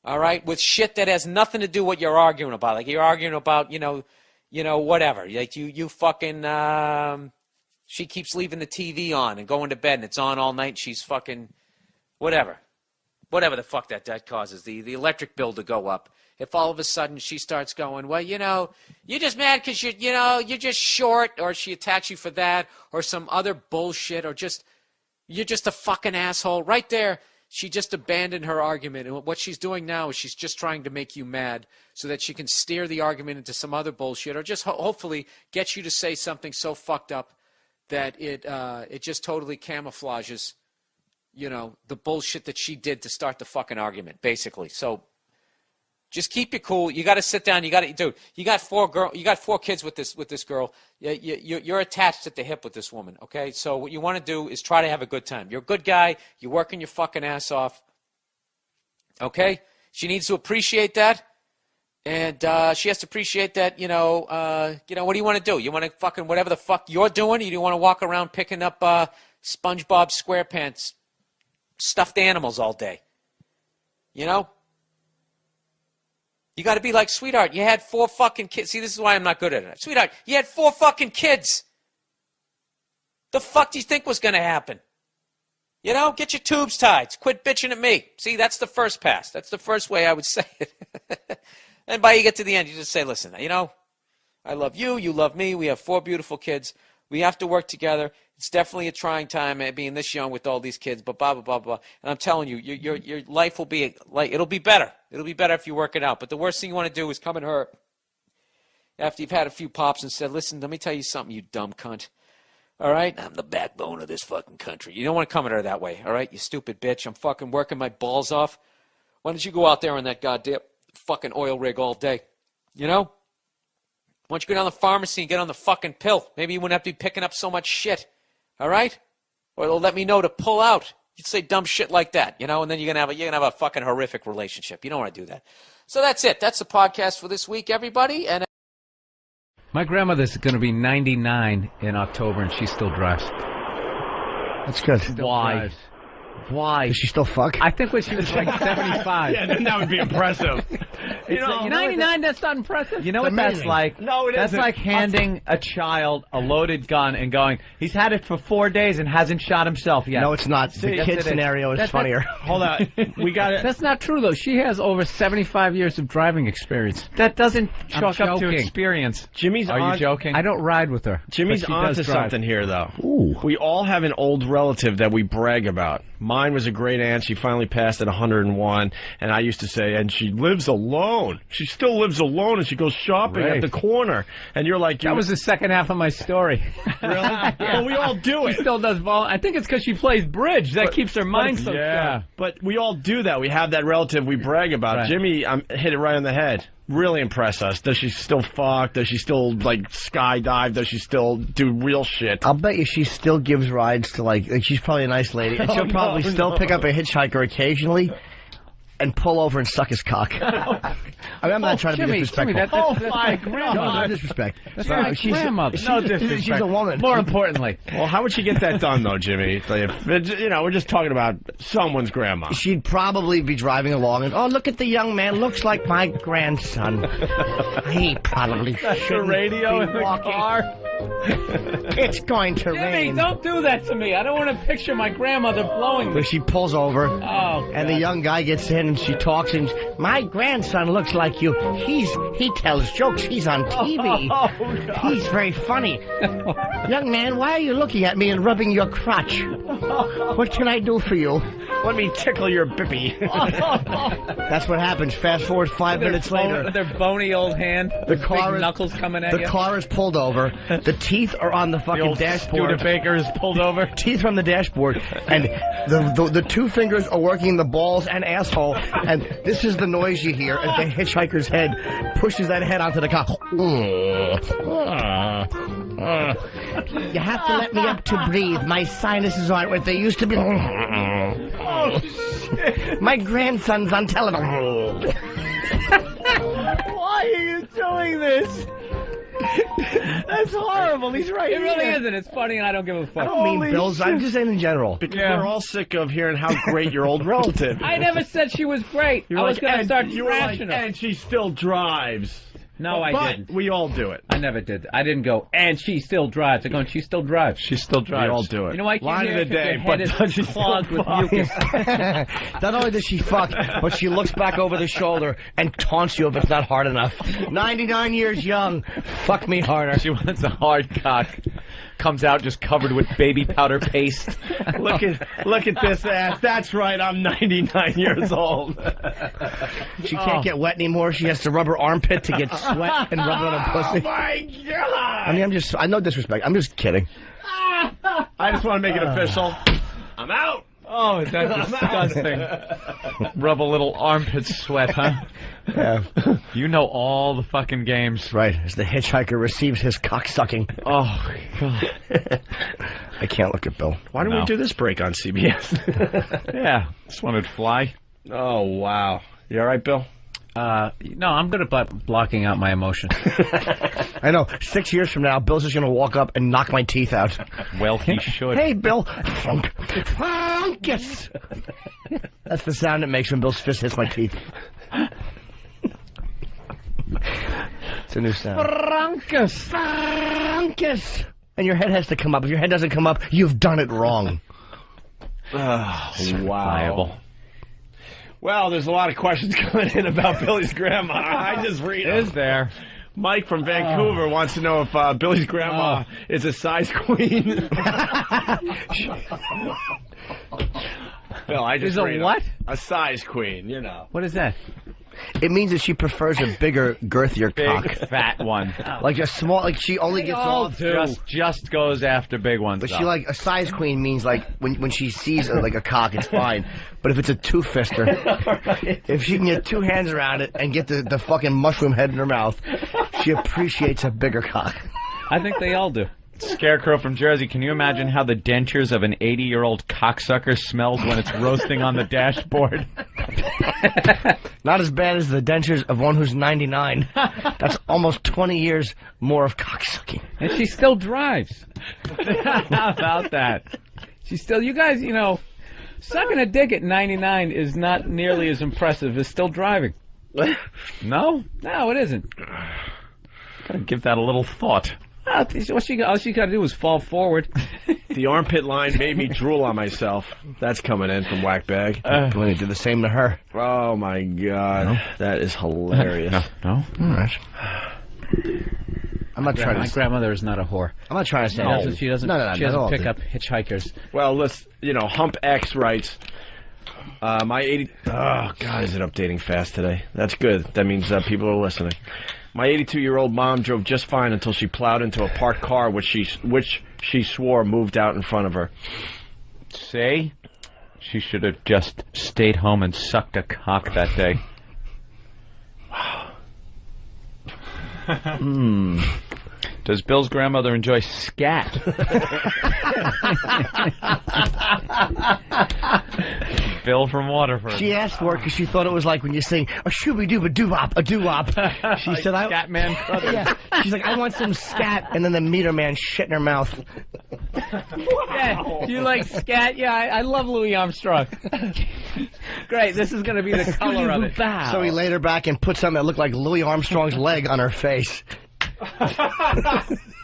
All right? With shit that has nothing to do with what you're arguing about. Like you're arguing about, you know, whatever. Like you fucking, she keeps leaving the TV on and going to bed and it's on all night and she's fucking, whatever. Whatever the fuck that causes, the electric bill to go up. If all of a sudden she starts going, well, you know, you're just mad because you're just short, or she attacks you for that, or some other bullshit, or you're just a fucking asshole. Right there, she just abandoned her argument. And what she's doing now is she's just trying to make you mad so that she can steer the argument into some other bullshit, or just hopefully get you to say something so fucked up that it just totally camouflages, you know, the bullshit that she did to start the fucking argument, basically. So just keep it cool. You got to sit down. You got 4 kids with this girl. You're attached at the hip with this woman. Okay. So what you want to do is try to have a good time. You're a good guy. You're working your fucking ass off. Okay. She needs to appreciate that, and she has to appreciate that. You know. What do you want to do? You want to fucking whatever the fuck you're doing. You want to walk around picking up SpongeBob SquarePants stuffed animals all day. You know? You got to be like, sweetheart, you had 4 fucking kids. See, this is why I'm not good at it. Sweetheart, you had 4 fucking kids. The fuck do you think was going to happen? You know, get your tubes tied. Quit bitching at me. See, that's the first pass. That's the first way I would say it. And by you get to the end, you just say, listen, you know, I love you. You love me. We have 4 beautiful kids. We have to work together. It's definitely a trying time being this young with all these kids, but blah, blah, blah, blah. And I'm telling you, your life will be, like, it'll be better. It'll be better if you work it out. But the worst thing you want to do is come at her after you've had a few pops and said, listen, let me tell you something, you dumb cunt. All right? I'm the backbone of this fucking country. You don't want to come at her that way, all right? You stupid bitch. I'm fucking working my balls off. Why don't you go out there on that goddamn fucking oil rig all day? You know? Why don't you go down to the pharmacy and get on the fucking pill? Maybe you wouldn't have to be picking up so much shit. All right? Or it'll let me know to pull out. You'd say dumb shit like that, you know, and then you're gonna have a fucking horrific relationship. You don't want to do that. So that's it. That's the podcast for this week, everybody. And my grandmother's going to be 99 in October, and she still drives. That's good. Why? Drives. Why? Does she still fuck? I think when she was like 75. Yeah, then that would be impressive. You know, 99, that's not impressive. You know what amazing. that's like? No, it That's isn't. like handing a child a loaded gun and going, he's had it for 4 days and hasn't shot himself yet. No, it's not. See, The yes, kid it is. scenario is funnier. Hold on. We got it. That's not true, though. She has over 75 years of driving experience. That doesn't chalk up to experience. Jimmy's Are on, you joking? I don't ride with her. Jimmy's but she on does to drive. something here, though. Ooh. We all have an old relative that we brag about. Mine was a great aunt. She finally passed at 101. And I used to say, and she lives alone. She still lives alone, and she goes shopping Right. at the corner. And you're like, That was the second half of my story. really? Well, we all do She it. still does I think it's because she plays bridge. That keeps her mind so sharp. But we all do that. We have that relative we brag about. Right. Jimmy hit it right on the head. Really impress us. Does she still fuck? Does she still, like, skydive? Does she still do real shit? I'll bet you she still gives rides to, like she's probably a nice lady. And she'll probably still pick up a hitchhiker occasionally and pull over and suck his cock. I mean, I'm not trying to be disrespectful. That's my grandmother. No disrespect. That's my grandmother. No disrespect. She's a woman. More importantly. Well, how would she get that done, though, Jimmy? Like, you know, we're just talking about someone's grandma. She'd probably be driving along and, oh, look at the young man. Looks like my grandson. He probably shouldn't radio be in the walking. car. It's going to Jimmy, rain. don't do that to me. I don't want to picture my grandmother blowing Where me. she pulls over, Oh, and the God. young guy gets in, and she talks, and my grandson looks like you. He tells jokes. He's on TV. Oh, God. He's very funny. Young man, why are you looking at me and rubbing your crotch? What can I do for you? Let me tickle your bippy. That's what happens. Fast forward 5 minutes later. With their bony old hand. The with car big is- knuckles coming at The you. car is pulled over. The teeth are on the The fucking old dashboard. Studebaker is pulled over. Teeth from the dashboard, and the 2 fingers are working the balls and asshole, and this is the noise you hear as the hitchhiker's head pushes that head onto the car. You have to let me up to breathe. My sinuses aren't what they used to be. My grandson's on television. Why are you doing this? That's horrible. He's right. It really isn't. It's funny, and I don't give a fuck. I don't mean Bills. I'm just saying in general. Because Yeah. we're all sick of hearing how great your old relative is. I never said she was great. You're I was like, going to and start you were like, trashing her. and she still drives. No, I But didn't. we all do it. I never did. I didn't go, and she still drives. I'm going, she still drives. She still drives. We all do it. You know why? Line of the day, Your but head does is she still clogged with fuck? mucus. Not only does she fuck, but she looks back over the shoulder and taunts you if it's not hard enough. 99 years young. Fuck me harder. She wants a hard cock. Comes out just covered with baby powder paste. Look at this ass. That's right. I'm 99 years old. She can't get wet anymore. She has to rub her armpit to get sweat and rub it on her pussy. My God. I mean, I know disrespect. I'm just kidding. I just want to make it official. I'm out. Oh, that's disgusting. Rub a little armpit sweat, huh? Yeah. You know all the fucking games. Right, as the hitchhiker receives his cocksucking. Oh, God. I can't look at Bill. Why don't we do this break on CBS? Yeah, just wanted to fly. Oh, wow. You all right, Bill? No, I'm good at blocking out my emotions. I know. 6 years from now, Bill's just going to walk up and knock my teeth out. Well, he should. Hey, Bill. Funkus. That's the sound it makes when Bill's fist hits my teeth. It's a new sound. Frankus. Funkus. And your head has to come up. If your head doesn't come up, you've done it wrong. Wow. Well, there's a lot of questions coming in about Billy's grandma. I just read them. Is there? Mike from Vancouver wants to know if Billy's grandma is a size queen. Bill, I just read a what? A size queen, you know. What is that? It means that she prefers a bigger, girthier cock. Fat one. Like a small, like she only gets off. Just goes after big ones. But she like a size queen means like when she sees like a cock, it's fine. But if it's a two-fister, if she can get two hands around it and get the fucking mushroom head in her mouth, she appreciates a bigger cock. I think they all do. Scarecrow from Jersey, can you imagine how the dentures of an 80-year-old cocksucker smells when it's roasting on the dashboard? Not as bad as the dentures of one who's 99. That's almost 20 years more of cocksucking. And she still drives. How about that? She's still, you guys, you know, sucking a dick at 99 is not nearly as impressive as still driving. No? No, it isn't. Gotta give that a little thought. All she got to do is fall forward. The armpit line made me drool on myself. That's coming in from Whackbag. I'm going to do the same to her. Oh, my God. No. That is hilarious. No? All right. I'm not trying to... My grandmother is not a whore. I'm not trying to say... She doesn't pick up hitchhikers. Well, let's... You know, Hump X writes... my 80... Oh, God, is it updating fast today? That's good. That means people are listening. My 82-year-old mom drove just fine until she plowed into a parked car, which she swore moved out in front of her. See? She should have just stayed home and sucked a cock that day. Does Bill's grandmother enjoy scat? Bill from Waterford. She asked for it because she thought it was like when you sing a shooby-dooba-doo-wop, a doo-wop. She like said, Scat Man Brothers. Yeah. She's like, I want some scat, and then the meter man shit in her mouth. Yeah, you like scat? Yeah, I love Louis Armstrong. Great, this is going to be the color of it. So he laid her back and put something that looked like Louis Armstrong's leg on her face.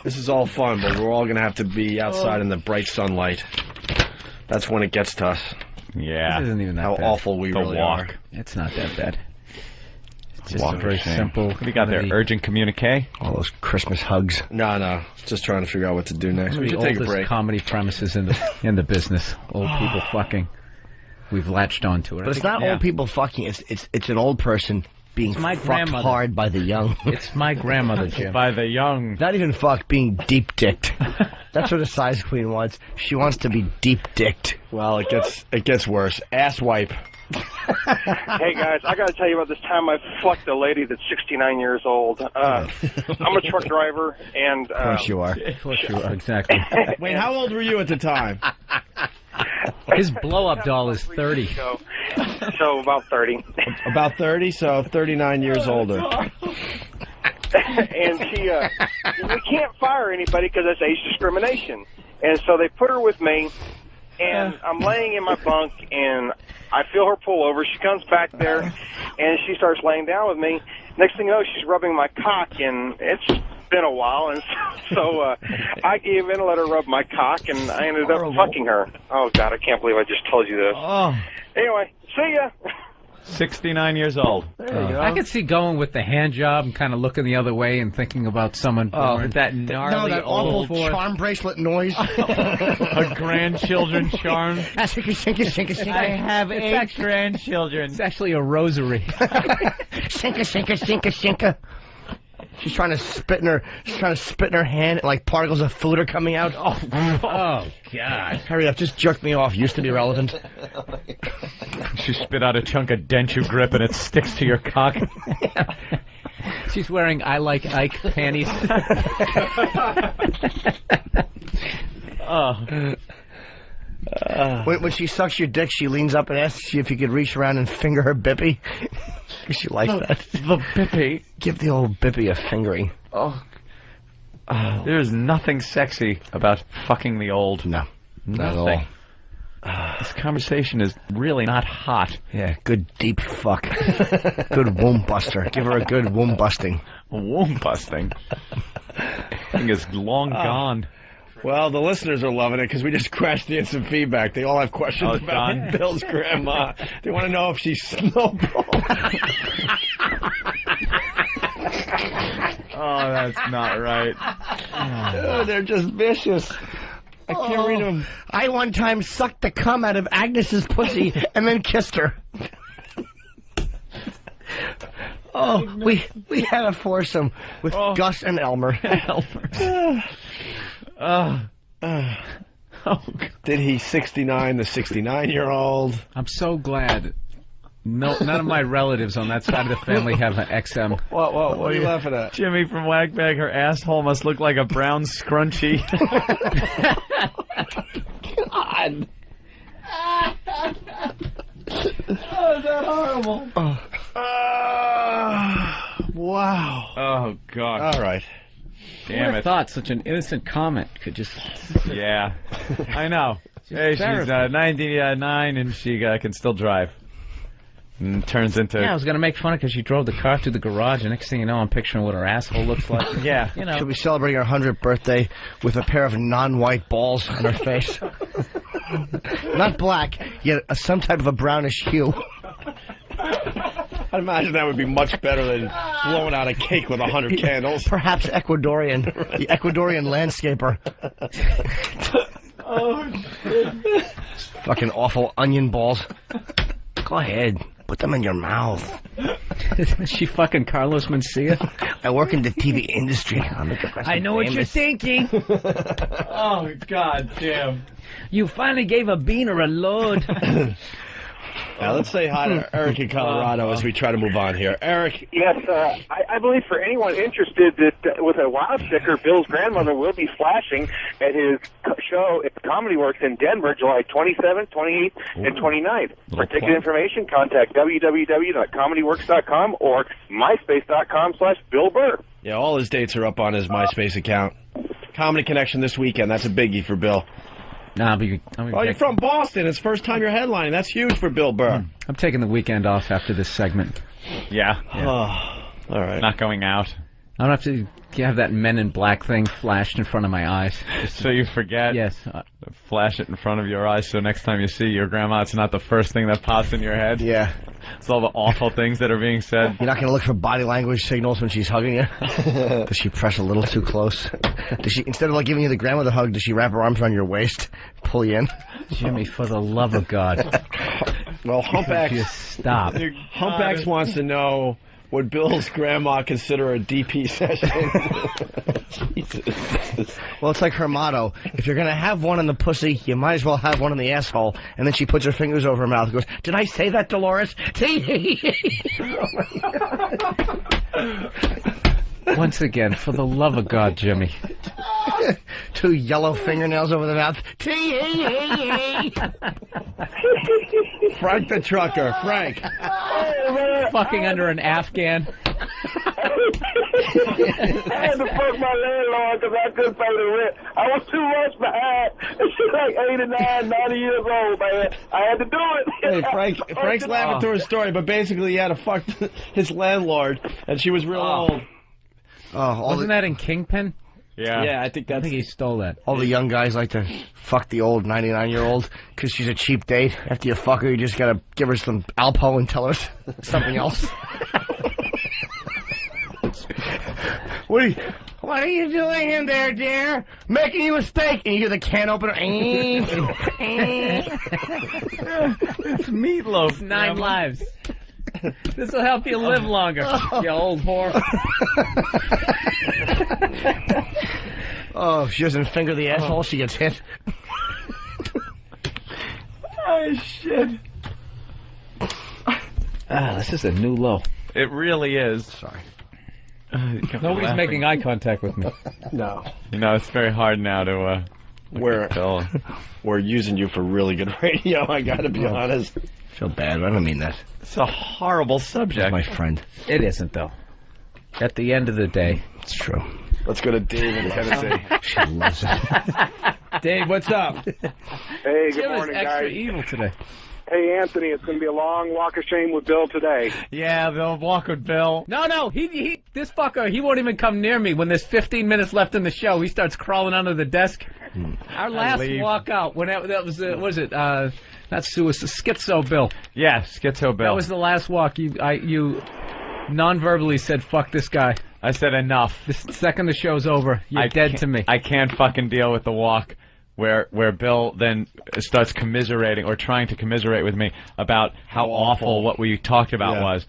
This is all fun, but we're all going to have to be outside in the bright sunlight. That's when it gets to us. Yeah. This isn't even that How bad. awful we really are. It's not that bad. It's just a very simple... What do you got there? Urgent communique? All those Christmas hugs. No. Just trying to figure out what to do next. We should take a break. Comedy premises in the business. Old people fucking. We've latched onto it. But it's not old people fucking. It's an old person being fucked hard by the young. It's my grandmother, Jim. By the young. Not even fucked, being deep-dicked. That's what a size queen wants. She wants to be deep-dicked. Well, it gets worse. Ass wipe. Hey, guys, I got to tell you about this time I fucked a lady that's 69 years old. I'm a truck driver, and... of course you are. Of course you are, exactly. Wait, how old were you at the time? His blow-up doll is 30. So about 30. About 30, so 39 years older. And she, we can't fire anybody because that's age discrimination. And so they put her with me, and I'm laying in my bunk, and I feel her pull over. She comes back there, and she starts laying down with me. Next thing you know, she's rubbing my cock, and it's been a while, and so I gave in and let her rub my cock, and I ended up fucking her. Oh, God, I can't believe I just told you this. Oh. Anyway, see ya. 69 years old. There you go. I could see going with the hand job and kind of looking the other way and thinking about someone with that gnarly that old awful charm bracelet noise. Her grandchildren charm. Shinka. I have 8 grandchildren. It's actually a rosary. Shinka. She's trying to spit in her hand, and like particles of food are coming out. Oh God! Hurry up, just jerk me off. Used to be relevant. She spit out a chunk of denture grip, and it sticks to your cock. She's wearing I Like Ike panties. When she sucks your dick, she leans up and asks you if you could reach around and finger her bippy. She likes that. The Bippy. Give the old Bippy a fingering. Oh. There's nothing sexy about fucking the old. No. Not at Nothing. all. This conversation is really not hot. Yeah, good deep fuck. Good womb buster. Give her a good womb busting. Womb busting. Thing is long gone. Well, the listeners are loving it because we just crashed the instant feedback. They all have questions about done? Bill's grandma. They want to know if she's snowball. Oh, that's not right. Oh, they're just vicious. I can't read them. I one time sucked the cum out of Agnes's pussy and then kissed her. Oh, we had a foursome with Gus and Elmer. Oh, Did he 69 the 69-year-old? I'm so glad. No, none of my relatives on that side of the family have an XM. What are you laughing at? Jimmy from Wagbag, her asshole must look like a brown scrunchie. God. Oh, is that horrible? Wow. Oh, God. All right. Damn it. Thought such an innocent comment could just... Yeah. I know. Hey, she's 99 and she can still drive. And turns into... Yeah, I was going to make fun of because she drove the car through the garage, and next thing you know, I'm picturing what her asshole looks like. Yeah. You know. She'll be celebrating her 100th birthday with a pair of non-white balls on her face. Not black, yet some type of a brownish hue. I imagine that would be much better than blowing out a cake with 100 candles. Perhaps Ecuadorian. The Ecuadorian landscaper. Oh, shit. Fucking awful onion balls. Go ahead. Put them in your mouth. Is she fucking Carlos Mencia? I work in the TV industry. I'll make a person I know what you're famous. thinking. Oh, God damn. You finally gave a beaner a load. Now, let's say hi to Eric in Colorado as we try to move on here. Eric. Yes, I believe for anyone interested that with a wow sticker, Bill's grandmother will be flashing at his show at Comedy Works in Denver, July 27th, 28th, and 29th. For ticket information, contact www.comedyworks.com or myspace.com/Bill Burr. Yeah, all his dates are up on his MySpace account. Comedy Connection this weekend. That's a biggie for Bill. Nah, Oh, you're from Boston. It's first time you're headlining. That's huge for Bill Burr. I'm taking the weekend off after this segment. Yeah. Oh, all right. Not going out. I don't have to have that Men in Black thing flashed in front of my eyes. So you forget. Yes. Flash it in front of your eyes so next time you see your grandma, it's not the first thing that pops in your head. Yeah. It's all the awful things that are being said. You're not going to look for body language signals when she's hugging you? Does she press a little too close? Does she, instead of like giving you the grandmother hug, does she wrap her arms around your waist, pull you in? Jimmy, for the love of God. Well, Humpback. Just stop. Humpbacks wants to know, would Bill's grandma consider a DP session? Jesus. Well, it's like her motto. If you're going to have one in the pussy, you might as well have one in the asshole. And then she puts her fingers over her mouth and goes, did I say that, Dolores? Once again, for the love of God, Jimmy. 2 yellow fingernails over the mouth. Frank the trucker. Frank. Fucking under an Afghan. I had to fuck my landlord because I couldn't pay the rent. I was 2 months behind. She's like 89, 90 years old, man. I had to do it. Hey, Frank's laughing through his story, but basically he had to fuck his landlord, and she was real old. Wasn't that in Kingpin? Yeah. Yeah, I think I think he stole that. All the young guys like to fuck the old 99-year-old because she's a cheap date. After you fuck her, you just got to give her some Alpo and tell her something else. What are you doing in there, dear? Making you a steak. And you hear the can opener. It's meatloaf. 9 lives. This will help you live longer, you old whore. Oh, if she doesn't finger the asshole, she gets hit. Oh, shit. This is a new low. It really is. Sorry. Nobody's making eye contact with me. No. You know, it's very hard now to We're using you for really good radio, I gotta be honest. Feel bad, but I don't mean that. It's a horrible subject. My friend. It isn't, though. At the end of the day. It's true. Let's go to Dave in Tennessee. She loves it. Dave, what's up? Hey, good Jim morning, is extra guys. evil today. Hey, Anthony, it's going to be a long walk of shame with Bill today. Yeah, Bill, walk with Bill. No, this fucker, he won't even come near me when there's 15 minutes left in the show. He starts crawling under the desk. Our last walk out, when that was, what was it, not suicide, Schizo Bill. Yeah, Schizo Bill. That was the last walk. You non-verbally said, fuck this guy. I said enough. The second the show's over, you're dead to me. I can't fucking deal with the walk where Bill then starts commiserating or trying to commiserate with me about how awful what we talked about was.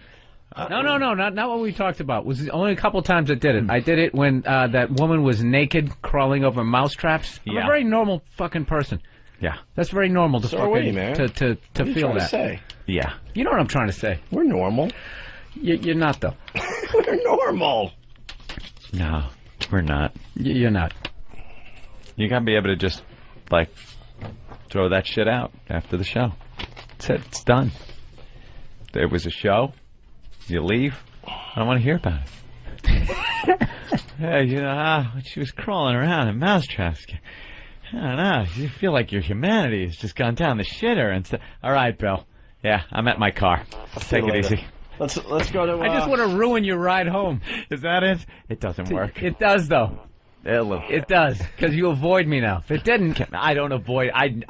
No, not what we talked about. It was only a couple times I did it. I did it when that woman was naked, crawling over mouse traps. I'm a very normal fucking person. Yeah. That's very normal to So fucking are we, man. to feel that. Say? Yeah. You know what I'm trying to say. We're normal. You're not though. We're normal. No, we're not. You're not. You gotta be able to just, like, throw that shit out after the show. That's it. It's done. There was a show. You leave. I don't want to hear about it. Hey, you know, she was crawling around in mousetraps. I don't know. You feel like your humanity has just gone down the shitter and stuff. All right, Bill. Yeah, I'm at my car. Take it easy. Let's go to. I just want to ruin your ride home. Is that it? It doesn't work. It does though. It does, because you avoid me now. If it didn't, I don't avoid. I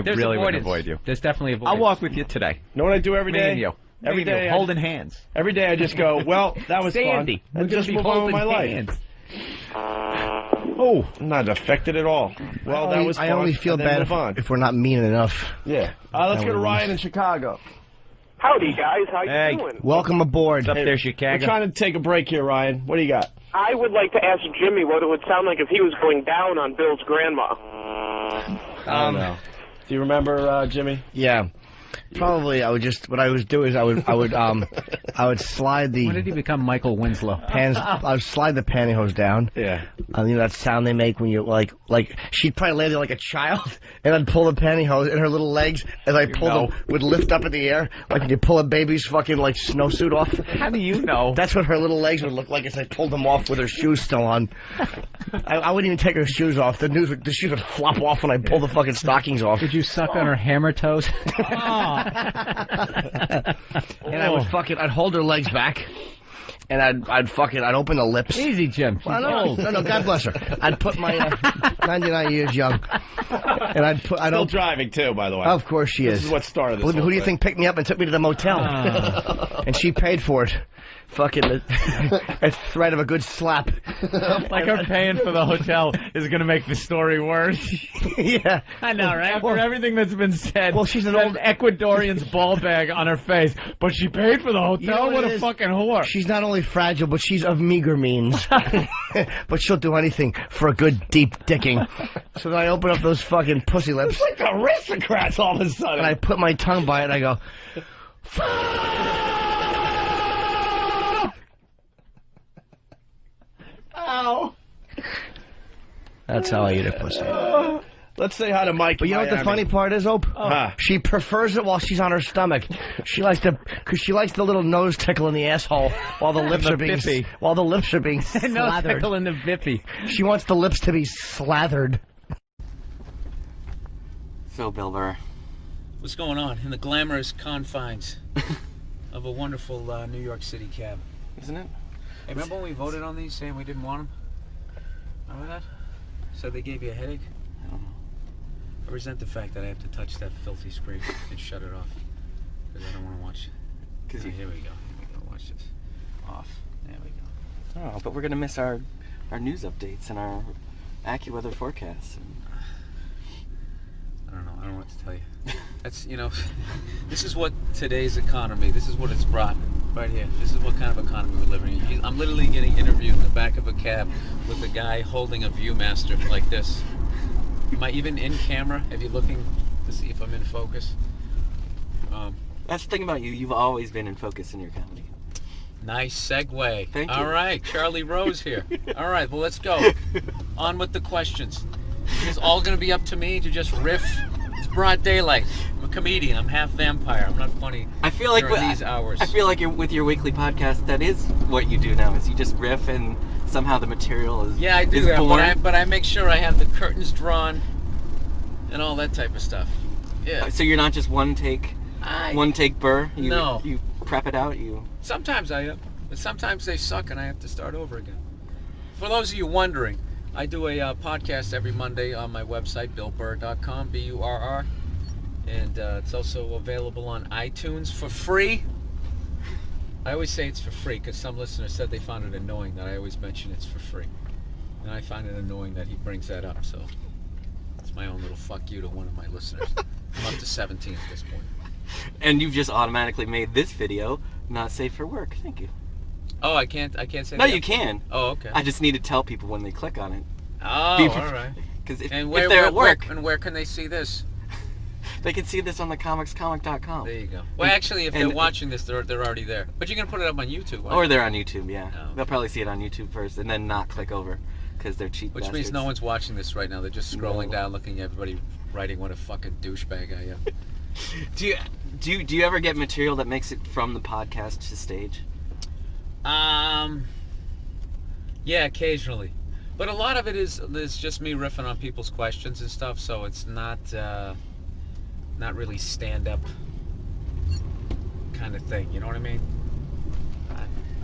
really wouldn't avoid you. There's definitely avoidance. I'll walk with you today. Know what I do every Me day? and you. Every day, holding hands. Every day I just go, well, that was Sandy, fun. And we're just gonna be move on with holding my hands. life. Oh, I'm not affected at all. Well, that was fun. I only feel and then bad move on. if we're not mean enough. Yeah. Let's go to Ryan in Chicago. Howdy, guys. How you Hey. doing? Welcome aboard. What's up there, We're Chicago? trying to take a break here, Ryan. What do you got? I would like to ask Jimmy what it would sound like if he was going down on Bill's grandma. I don't know. Do you remember, Jimmy? Yeah. Probably I would just what I would do is I would slide the When did he become Michael Winslow? I would slide the pantyhose down. Yeah. You know that sound they make when you like she'd probably lay there like a child, and I'd pull the pantyhose, and her little legs as I pulled them would lift up in the air like when you pull a baby's fucking like snowsuit off. How do you know? That's what her little legs would look like as I pulled them off with her shoes still on. I wouldn't even take her shoes off. The shoes would flop off when I pull the fucking stockings off. Did you suck on her hammer toes? And I'd hold her legs back, and I'd open the lips. Easy, Jim. Well, no, God bless her. I'd put my 99 years young, and I'd Still driving, too, by the way. Of course she is. This is what started this Who whole do you thing. think picked me up and took me to the motel? And she paid for it. Fucking a threat of a good slap. Like her paying for the hotel is going to make the story worse. Yeah. I know, right? After everything that's been said. Well, she's an that old Ecuadorian's ball bag on her face, but she paid for the hotel. You know what what it a is? fucking whore! She's not only fragile, but she's of meager means. But she'll do anything for a good deep dicking. So then I open up those fucking pussy lips. It's like the aristocrats all of a sudden. And I put my tongue by it and I go, Ow. that's how I eat a pussy. Let's say hi to Mike. But you know what the funny part is, Ope? Huh. She prefers it while she's on her stomach. She likes because she likes the little nose tickle in the asshole while the lips are being bippy. No slathered. tickle in the bippy. She wants the lips to be slathered. So, Bill Burr. What's going on in the glamorous confines of a wonderful New York City cab? Isn't it? Hey, remember when we voted on these saying we didn't want them? Remember that? Said they gave you a headache? I don't know. I resent the fact that I have to touch that filthy screen and shut it off. Because I don't want to watch it. Here we go. Here we go. Watch this. Off. There we go. Oh, but we're going to miss our news updates and our AccuWeather forecasts. I don't know. I don't know what to tell you. That's, you know, this is what today's economy, this is what it's brought right here. This is what kind of economy we're living in. I'm literally getting interviewed in the back of a cab with a guy holding a Viewmaster like this. Am I even in camera? Are you looking to see if I'm in focus? That's the thing about you. You've always been in focus in your comedy. Nice segue. Thank you. All right, Charlie Rose here. All right, well, let's go. On with the questions. It's all going to be up to me to just riff broad daylight. I'm a comedian. I'm half vampire. I'm not funny. I feel like during these hours. I feel like with your weekly podcast, that is what you do now. Is you just riff and somehow the material is I do is that, born. but I make sure I have the curtains drawn and all that type of stuff. Yeah. So you're not just one take Burr. No. You prep it out. Sometimes I am, but sometimes they suck and I have to start over again. For those of you wondering, I do a podcast every Monday on my website, BillBurr.com, BURR, and it's also available on iTunes for free. I always say it's for free because some listeners said they found it annoying that I always mention it's for free, and I find it annoying that he brings that up. So it's my own little fuck you to one of my listeners. I'm up to 17 at this point. And you've just automatically made this video not safe for work. Thank you. Oh, I can't say No, that? you can. Oh, okay. I just need to tell people when they click on it. Oh, all right. Because if And they're at work, and where can they see this? they can see this on thecomicscomic.com. There you go. Well, actually, if they're watching this, they're already there. But you're gonna put it up on YouTube, Or they're on YouTube, yeah. Oh. They'll probably see it on YouTube first and then not click over because they're cheap Which means no one's watching this right now. They're just scrolling down, looking at everybody writing what a fucking douchebag I am. Do you ever get material that makes it from the podcast to stage? Yeah, occasionally. But a lot of it is just me riffing on people's questions and stuff, so it's not really stand-up kind of thing, you know what I mean?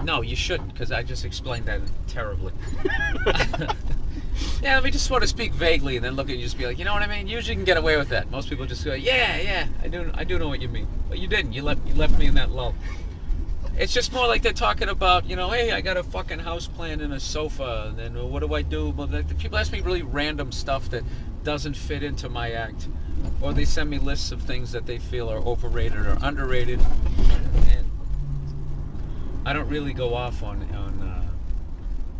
No, you shouldn't, because I just explained that terribly. Yeah, let me just sort of speak vaguely and then look at you and just be like, you know what I mean? Usually you can get away with that. Most people just go, yeah, I do know what you mean. But you didn't. You left me in that lull. It's just more like they're talking about, hey, I got a fucking house plan and a sofa, and then what do I do? Well, the people ask me really random stuff that doesn't fit into my act. Or they send me lists of things that they feel are overrated or underrated. And I don't really go off on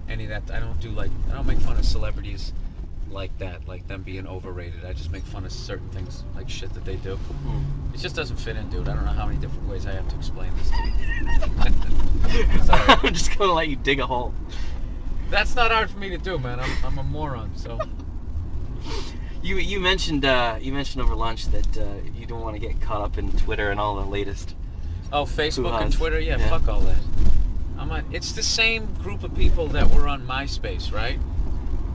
any of that. I don't make fun of celebrities like that, like them being overrated. I just make fun of certain things, like shit that they do. It just doesn't fit in, dude. I don't know how many different ways I have to explain this to you. Sorry. I'm just gonna let you dig a hole. That's not hard for me to do, man. I'm a moron, so. You mentioned over lunch that you don't want to get caught up in Twitter and all the latest. Oh, Facebook hoo-has. and Twitter? Yeah, fuck all that. It's the same group of people that were on MySpace, right?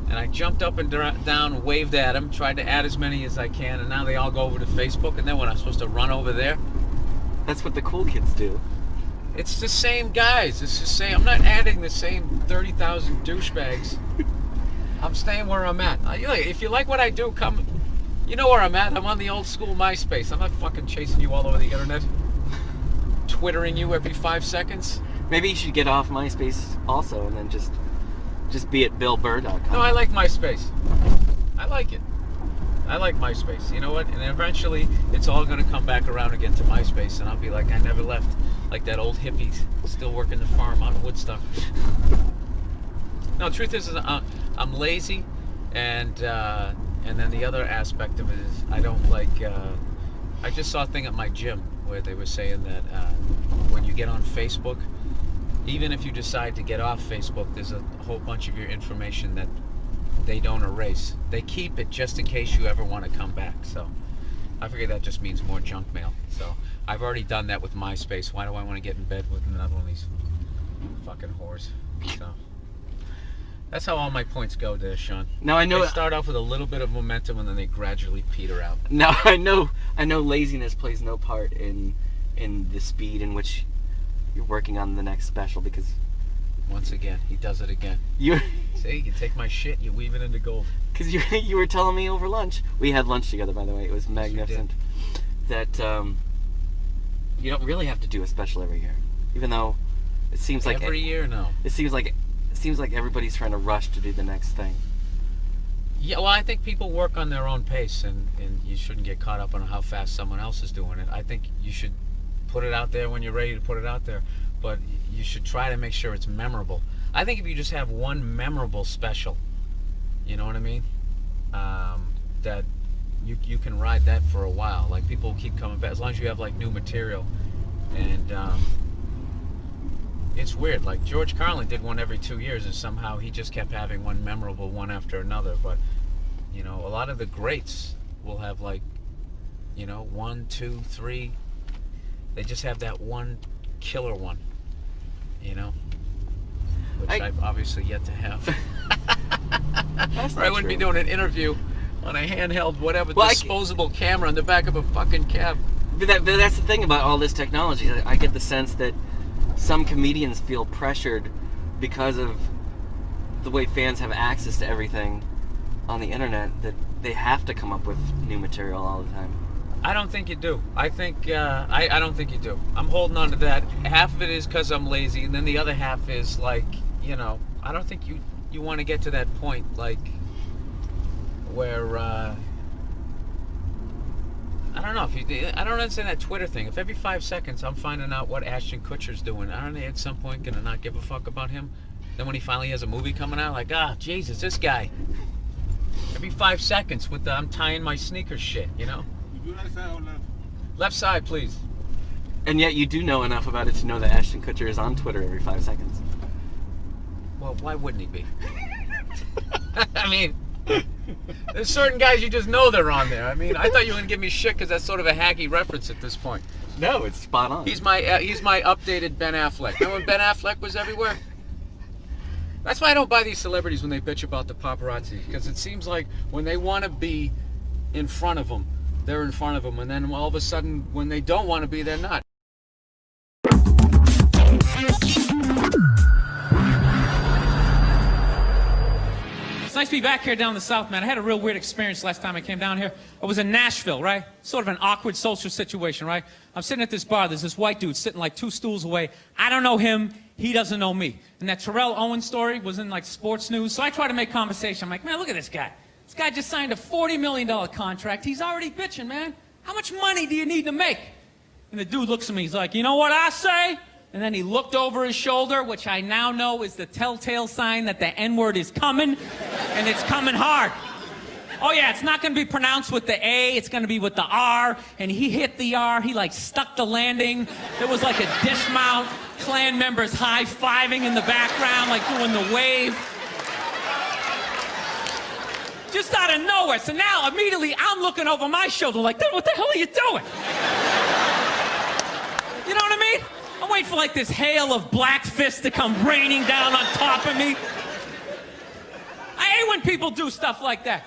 And I jumped up and down, waved at them, tried to add as many as I can, and now they all go over to Facebook, and then what, I'm supposed to run over there? That's what the cool kids do. It's the same guys. It's the same. I'm not adding the same 30,000 douchebags. I'm staying where I'm at. If you like what I do, come. You know where I'm at. I'm on the old school MySpace. I'm not fucking chasing you all over the internet. Twittering you every 5 seconds. Maybe you should get off MySpace also and then just be at BillBurr.com. No, I like MySpace. I like it. I like MySpace. You know what? And eventually, it's all going to come back around again to MySpace, and I'll be like, I never left. Like that old hippie still working the farm on Woodstock. No, truth is I'm lazy, and then the other aspect of it is I don't like. I just saw a thing at my gym where they were saying that when you get on Facebook, even if you decide to get off Facebook, there's a whole bunch of your information that they don't erase. They keep it just in case you ever want to come back. So I figure that just means more junk mail. So I've already done that with MySpace. Why do I want to get in bed with another one of these fucking whores? So that's how all my points go there, Sean. Now I know they start off with a little bit of momentum and then they gradually peter out. Now I know laziness plays no part in the speed in which you're working on the next special, because once again he does it again. See, you take my shit, you weave it into gold. Because you were telling me over lunch. We had lunch together, by the way. It was magnificent. That you don't really have to do a special every year, even though it seems like every year. No, it seems like everybody's trying to rush to do the next thing. Yeah, well, I think people work on their own pace, and you shouldn't get caught up on how fast someone else is doing it. I think you should put it out there when you're ready to put it out there, but you should try to make sure it's memorable. I think if you just have one memorable special, you know what I mean, that you can ride that for a while. Like, people keep coming back as long as you have like new material. And it's weird, like George Carlin did one every 2 years, and somehow he just kept having one memorable one after another. But you know, a lot of the greats will have like You know, 1, 2, 3. They just have that one killer one. You know, which I've obviously yet to have. Or I wouldn't be doing an interview on a handheld, whatever, disposable camera on the back of a fucking cab. But that's the thing about all this technology. I get the sense that some comedians feel pressured because of the way fans have access to everything on the internet, that they have to come up with new material all the time. I don't think you do. I think I don't think you do. I'm holding on to that. Half of it is because I'm lazy, and then the other half is like, you know, I don't think you want to get to that point like where I don't know if you. I don't understand that Twitter thing. If every 5 seconds I'm finding out what Ashton Kutcher's doing, aren't they at some point gonna not give a fuck about him? Then when he finally has a movie coming out, like, Jesus, this guy. Every 5 seconds with the I'm tying my sneakers shit, you know. Right side or left? Left side, please. And yet you do know enough about it to know that Ashton Kutcher is on Twitter every 5 seconds. Well, why wouldn't he be? I mean, there's certain guys you just know they're on there. I mean, I thought you were going to give me shit because that's sort of a hacky reference at this point. No, it's spot on. He's my updated Ben Affleck. Remember when Ben Affleck was everywhere? That's why I don't buy these celebrities when they bitch about the paparazzi, because it seems like when they want to be in front of them, they're in front of them, and then all of a sudden, when they don't want to be, they're not. It's nice to be back here down in the South, man. I had a real weird experience last time I came down here. I was in Nashville, right? Sort of an awkward social situation, right? I'm sitting at this bar. There's this white dude sitting like 2 stools away. I don't know him. He doesn't know me. And that Terrell Owens story was in like sports news. So I try to make conversation. I'm like, man, look at this guy. This guy just signed a $40 million contract. He's already bitching, man. How much money do you need to make? And the dude looks at me. He's like, you know what I say? And then he looked over his shoulder, which I now know is the telltale sign that the N-word is coming, and it's coming hard. Oh, yeah, it's not going to be pronounced with the A. It's going to be with the R. And he hit the R. He, like, stuck the landing. There was, like, a dismount. Klan members high-fiving in the background, like doing the wave. Just out of nowhere. So now, immediately, I'm looking over my shoulder like, dude, what the hell are you doing? You know what I mean? I'm waiting for, like, this hail of black fists to come raining down on top of me. I hate when people do stuff like that.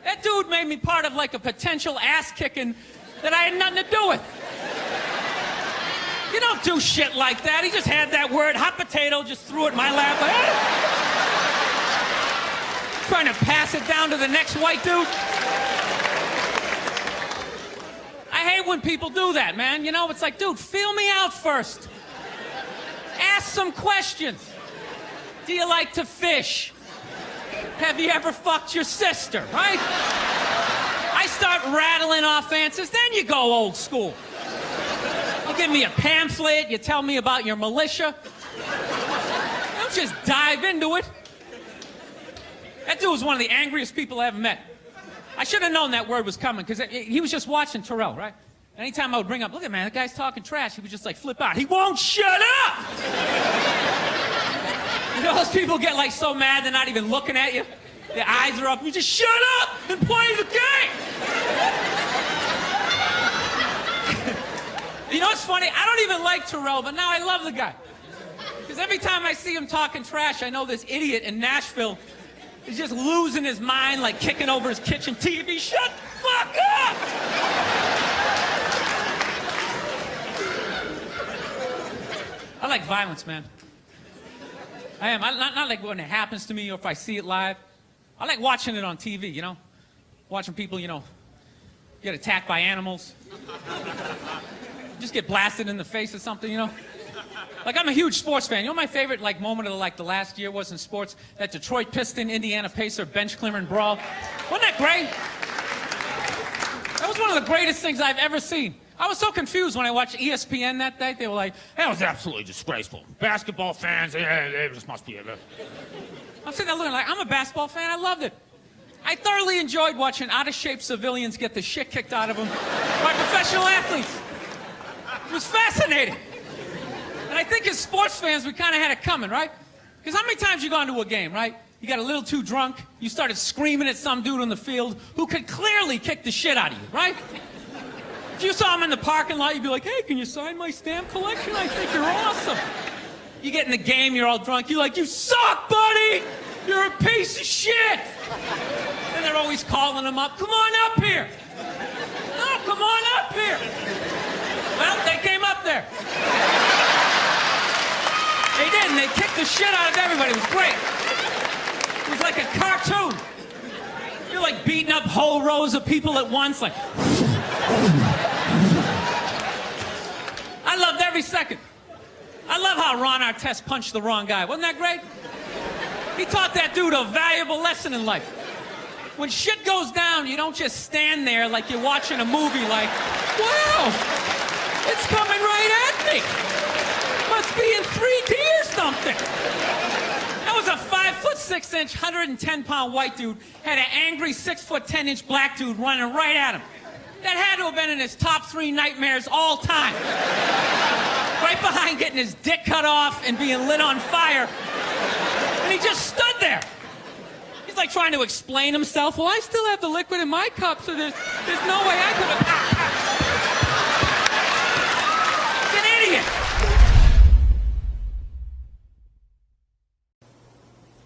That dude made me part of, like, a potential ass-kicking that I had nothing to do with. You don't do shit like that. He just had that word, hot potato, just threw it in my lap. Like, trying to pass it down to the next white dude. I hate when people do that, man. You know, it's like, dude, feel me out first. Ask some questions. Do you like to fish? Have you ever fucked your sister, right? I start rattling off answers, then you go old school. You give me a pamphlet, you tell me about your militia. Don't just dive into it. That dude was one of the angriest people I ever met. I should have known that word was coming, because he was just watching Terrell, right? Anytime I would bring up, look at man, that guy's talking trash, he would just like flip out. He won't shut up! You know, those people get like so mad they're not even looking at you. Their eyes are up. You just shut up and play the game! You know what's funny? I don't even like Terrell, but now I love the guy. Because every time I see him talking trash, I know this idiot in Nashville is just losing his mind, like kicking over his kitchen TV. Shut the fuck up! I like violence, man. I am. Not like when it happens to me or if I see it live. I like watching it on TV, you know? Watching people, you know, get attacked by animals. Just get blasted in the face or something, you know? Like, I'm a huge sports fan. You know my favorite, like, moment of, like, the last year was in sports? That Detroit Piston, Indiana Pacer bench clearing brawl. Wasn't that great? That was one of the greatest things I've ever seen. I was so confused when I watched ESPN that day. They were like, that was absolutely disgraceful. Basketball fans, they just must be... I'm sitting there looking like, I'm a basketball fan. I loved it. I thoroughly enjoyed watching out-of-shape civilians get the shit kicked out of them by professional athletes. It was fascinating. And I think as sports fans, we kind of had it coming, right? Because how many times you gone to a game, right? You got a little too drunk, you started screaming at some dude on the field who could clearly kick the shit out of you, right? If you saw him in the parking lot, you'd be like, hey, can you sign my stamp collection? I think you're awesome. You get in the game, you're all drunk, you're like, you suck, buddy! You're a piece of shit! And they're always calling him up, come on up here! No, come on up here! Well, they came up there. They did, and they kicked the shit out of everybody. It was great. It was like a cartoon. You're like beating up whole rows of people at once, like... I loved every second. I love how Ron Artest punched the wrong guy. Wasn't that great? He taught that dude a valuable lesson in life. When shit goes down, you don't just stand there like you're watching a movie like, wow, it's coming right at me. Must be in 3D or something. That was a 5'6", 110-pound white dude, had an angry 6'10" black dude running right at him. That had to have been in his top 3 nightmares all time. Right behind getting his dick cut off and being lit on fire. And he just stood there. He's like trying to explain himself. Well, I still have the liquid in my cup, so there's no way I could have... He's an idiot.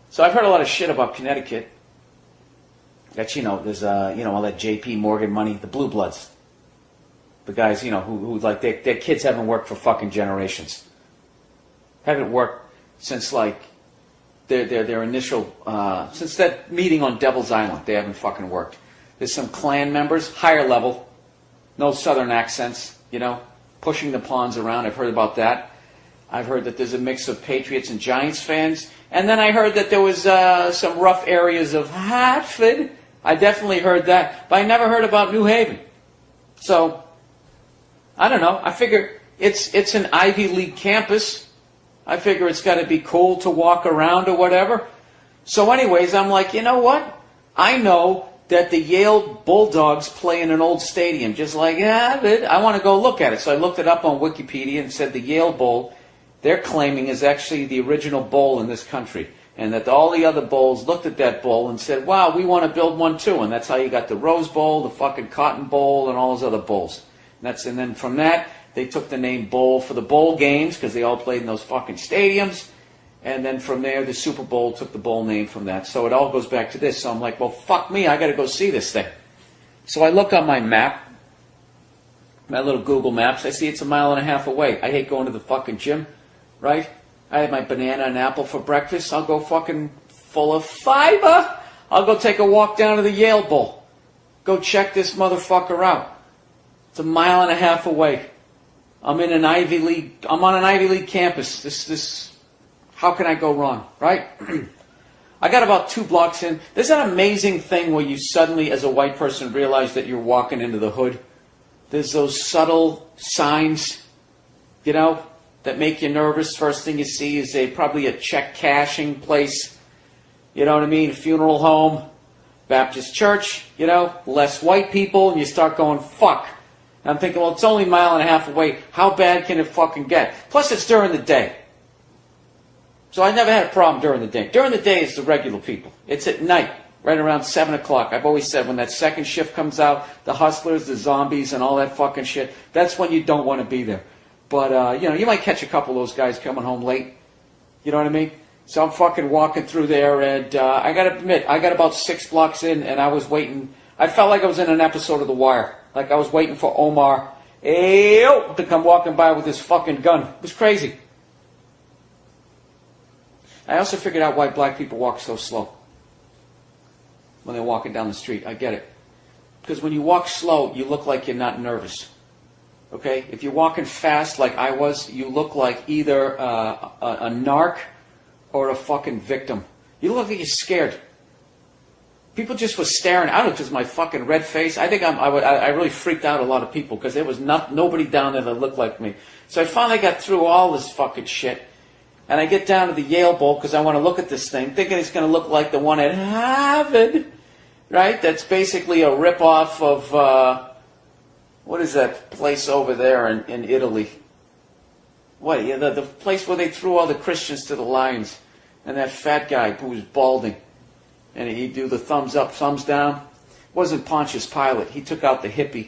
So I've heard a lot of shit about Connecticut. That, there's, all that J.P. Morgan money, the Blue Bloods. The guys, who like, their kids haven't worked for fucking generations. Haven't worked since, like, their initial, since that meeting on Devil's Island, they haven't fucking worked. There's some Klan members, higher level, no southern accents, pushing the pawns around. I've heard about that. I've heard that there's a mix of Patriots and Giants fans. And then I heard that there was some rough areas of Hartford. I definitely heard that. But I never heard about New Haven. So, I don't know. I figure it's an Ivy League campus. I figure it's got to be cool to walk around or whatever. So anyways, I'm like, you know what? I know that the Yale Bulldogs play in an old stadium, just like Harvard. I want to go look at it. So I looked it up on Wikipedia and said the Yale Bowl, they're claiming, is actually the original bowl in this country. And that all the other bowls looked at that bowl and said, wow, we want to build one too. And that's how you got the Rose Bowl, the fucking Cotton Bowl, and all those other bowls. And then from that, they took the name Bowl for the bowl games because they all played in those fucking stadiums. And then from there, the Super Bowl took the bowl name from that. So it all goes back to this. So I'm like, well, fuck me, I got to go see this thing. So I look on my map, my little Google Maps. I see it's 1.5 miles away. I hate going to the fucking gym, right? I had my banana and apple for breakfast. I'll go fucking full of fiber. I'll go take a walk down to the Yale Bowl. Go check this motherfucker out. It's 1.5 miles away. I'm on an Ivy League campus. This, how can I go wrong, right? I got about 2 blocks in. There's that amazing thing where you suddenly, as a white person, realize that you're walking into the hood. There's those subtle signs, that make you nervous. First thing you see is probably a check cashing place. You know what I mean? A funeral home, Baptist church, less white people, and you start going, fuck. And I'm thinking, well, it's only 1.5 miles away. How bad can it fucking get? Plus, it's during the day. So I never had a problem during the day. During the day, it's the regular people. It's at night, right around 7 o'clock. I've always said when that second shift comes out, the hustlers, the zombies, and all that fucking shit, that's when you don't want to be there. But, you might catch a couple of those guys coming home late. You know what I mean? So I'm fucking walking through there, and I got to admit, I got about 6 blocks in, and I was waiting. I felt like I was in an episode of The Wire. Like I was waiting for Omar to come walking by with his fucking gun. It was crazy. I also figured out why black people walk so slow when they're walking down the street. I get it. Because when you walk slow, you look like you're not nervous. Okay? If you're walking fast like I was, you look like either a narc or a fucking victim. You look like you're scared. People just were staring. I don't know, because my fucking red face. I think I really freaked out a lot of people because there was nobody down there that looked like me. So I finally got through all this fucking shit. And I get down to the Yale Bowl because I want to look at this thing, thinking it's going to look like the one at Harvard, right? That's basically a ripoff of, what is that place over there in Italy? What, yeah, the place where they threw all the Christians to the lions. And that fat guy who was balding. And he'd do the thumbs up, thumbs down. It wasn't Pontius Pilate. He took out the hippie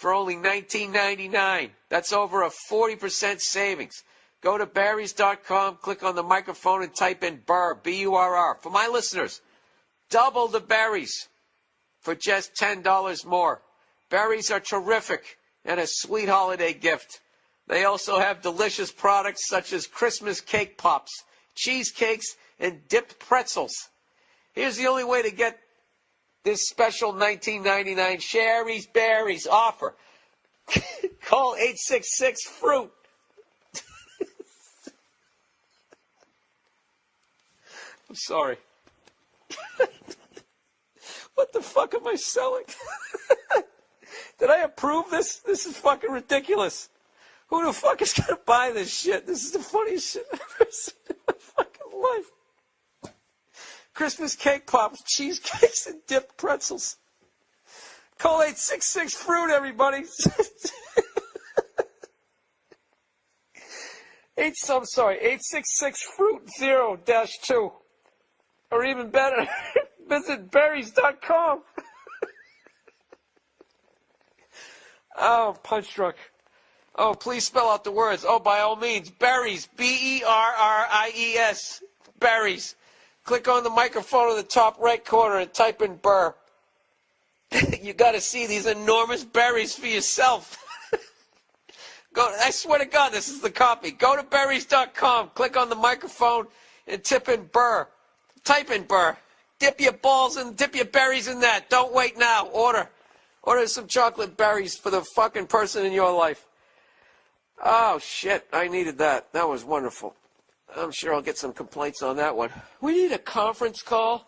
for only $19.99. That's over a 40% savings. Go to berries.com, click on the microphone, and type in Burr, B-U-R-R. For my listeners, double the berries for just $10 more. Berries are terrific and a sweet holiday gift. They also have delicious products such as Christmas cake pops, cheesecakes, and dipped pretzels. Here's the only way to get this special $19.99 Sherry's Berries offer. Call 866-FRUIT. I'm sorry. What the fuck am I selling? Did I approve this? This is fucking ridiculous. Who the fuck is gonna buy this shit? This is the funniest shit I've ever seen in my fucking life. Christmas cake pops, cheesecakes, and dipped pretzels. Call 866-FRUIT, everybody. 866-FRUIT-0-2. Or even better, visit berries.com. Oh, punch drunk. Oh, please spell out the words. Oh, by all means, berries, B-E-R-R-I-E-S, berries. Click on the microphone in the top right corner and type in Burr. You got to see these enormous berries for yourself. I swear to God, this is the copy. Go to berries.com, click on the microphone, and type in Burr. Type in Burr. Dip your balls and dip your berries in that. Don't wait now. Order some chocolate berries for the fucking person in your life. Oh, shit. I needed that. That was wonderful. I'm sure I'll get some complaints on that one. We need a conference call.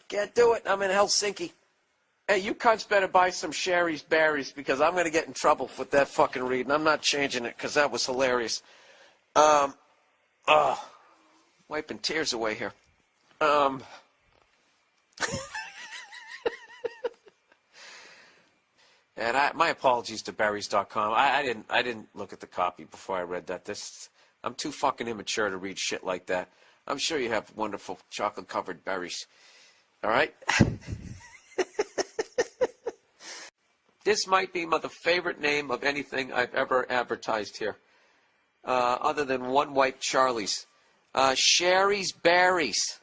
Can't do it. I'm in Helsinki. Hey, you cunts better buy some Sherry's Berries because I'm going to get in trouble with that fucking reading. I'm not changing it because that was hilarious. Wiping tears away here. And my apologies to berries.com. I didn't look at the copy before I read that. I'm too fucking immature to read shit like that. I'm sure you have wonderful chocolate-covered berries. All right? This might be the favorite name of anything I've ever advertised here, other than One White Charlie's. Sherry's Berries.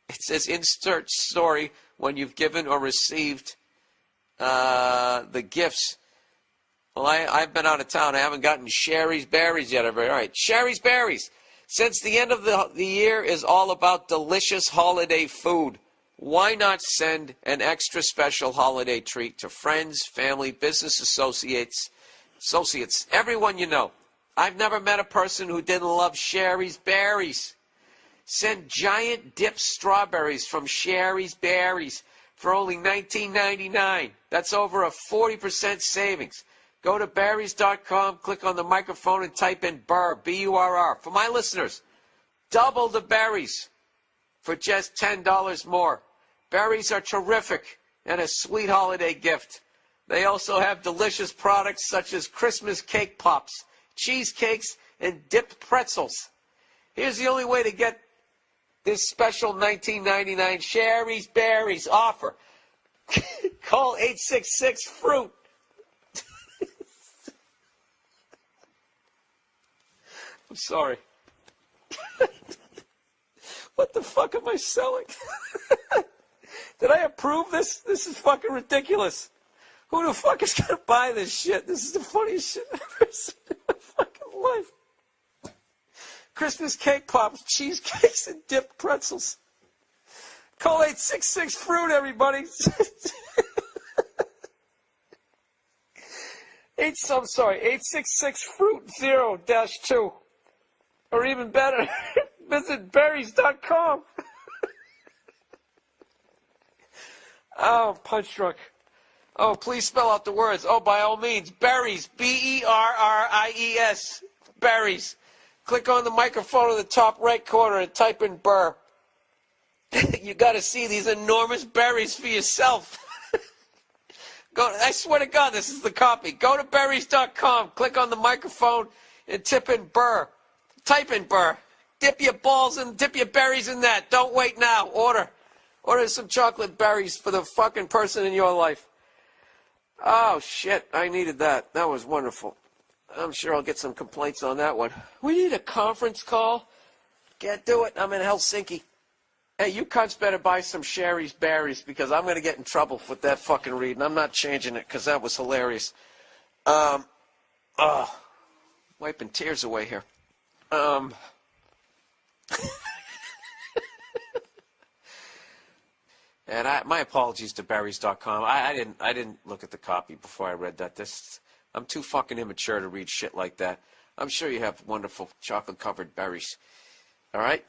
It says insert story when you've given or received the gifts. Well, I've been out of town. I haven't gotten Sherry's Berries yet. All right, Sherry's Berries. Since the end of the year is all about delicious holiday food, why not send an extra special holiday treat to friends, family, business associates, everyone you know? I've never met a person who didn't love Sherry's Berries. Send giant dipped strawberries from Sherry's Berries for only $19.99. That's over a 40% savings. Go to berries.com, click on the microphone, and type in Burr, B-U-R-R. For my listeners, double the berries for just $10 more. Berries are terrific and a sweet holiday gift. They also have delicious products such as Christmas cake pops, cheesecakes, and dipped pretzels. Here's the only way to get this special $19.99 Sherry's Berries offer. Call 866-FRUIT. I'm sorry. What the fuck am I selling? Did I approve this? This is fucking ridiculous. Who the fuck is going to buy this shit? This is the funniest shit I've ever seen in my fucking life. Christmas cake pops, cheesecakes, and dipped pretzels. Call 866-FRUIT, everybody. 866-FRUIT-0-2. Or even better, visit berries.com. Oh, punch drunk. Oh, please spell out the words. Oh, by all means, berries, B-E-R-R-I-E-S, berries. Click on the microphone in the top right corner and type in Burr. You got to see these enormous berries for yourself. I swear to God, this is the copy. Go to berries.com, click on the microphone, and type in Burr. Type in Burr. Dip your balls and dip your berries in that. Don't wait now. Order some chocolate berries for the fucking person in your life. Oh, shit. I needed that. That was wonderful. I'm sure I'll get some complaints on that one. We need a conference call. Can't do it. I'm in Helsinki. Hey, you cunts better buy some Sherry's berries because I'm going to get in trouble with that fucking read, and I'm not changing it because that was hilarious. Wiping tears away here. And my apologies to berries.com. I didn't look at the copy before I read that. I'm too fucking immature to read shit like that. I'm sure you have wonderful chocolate-covered berries. All right?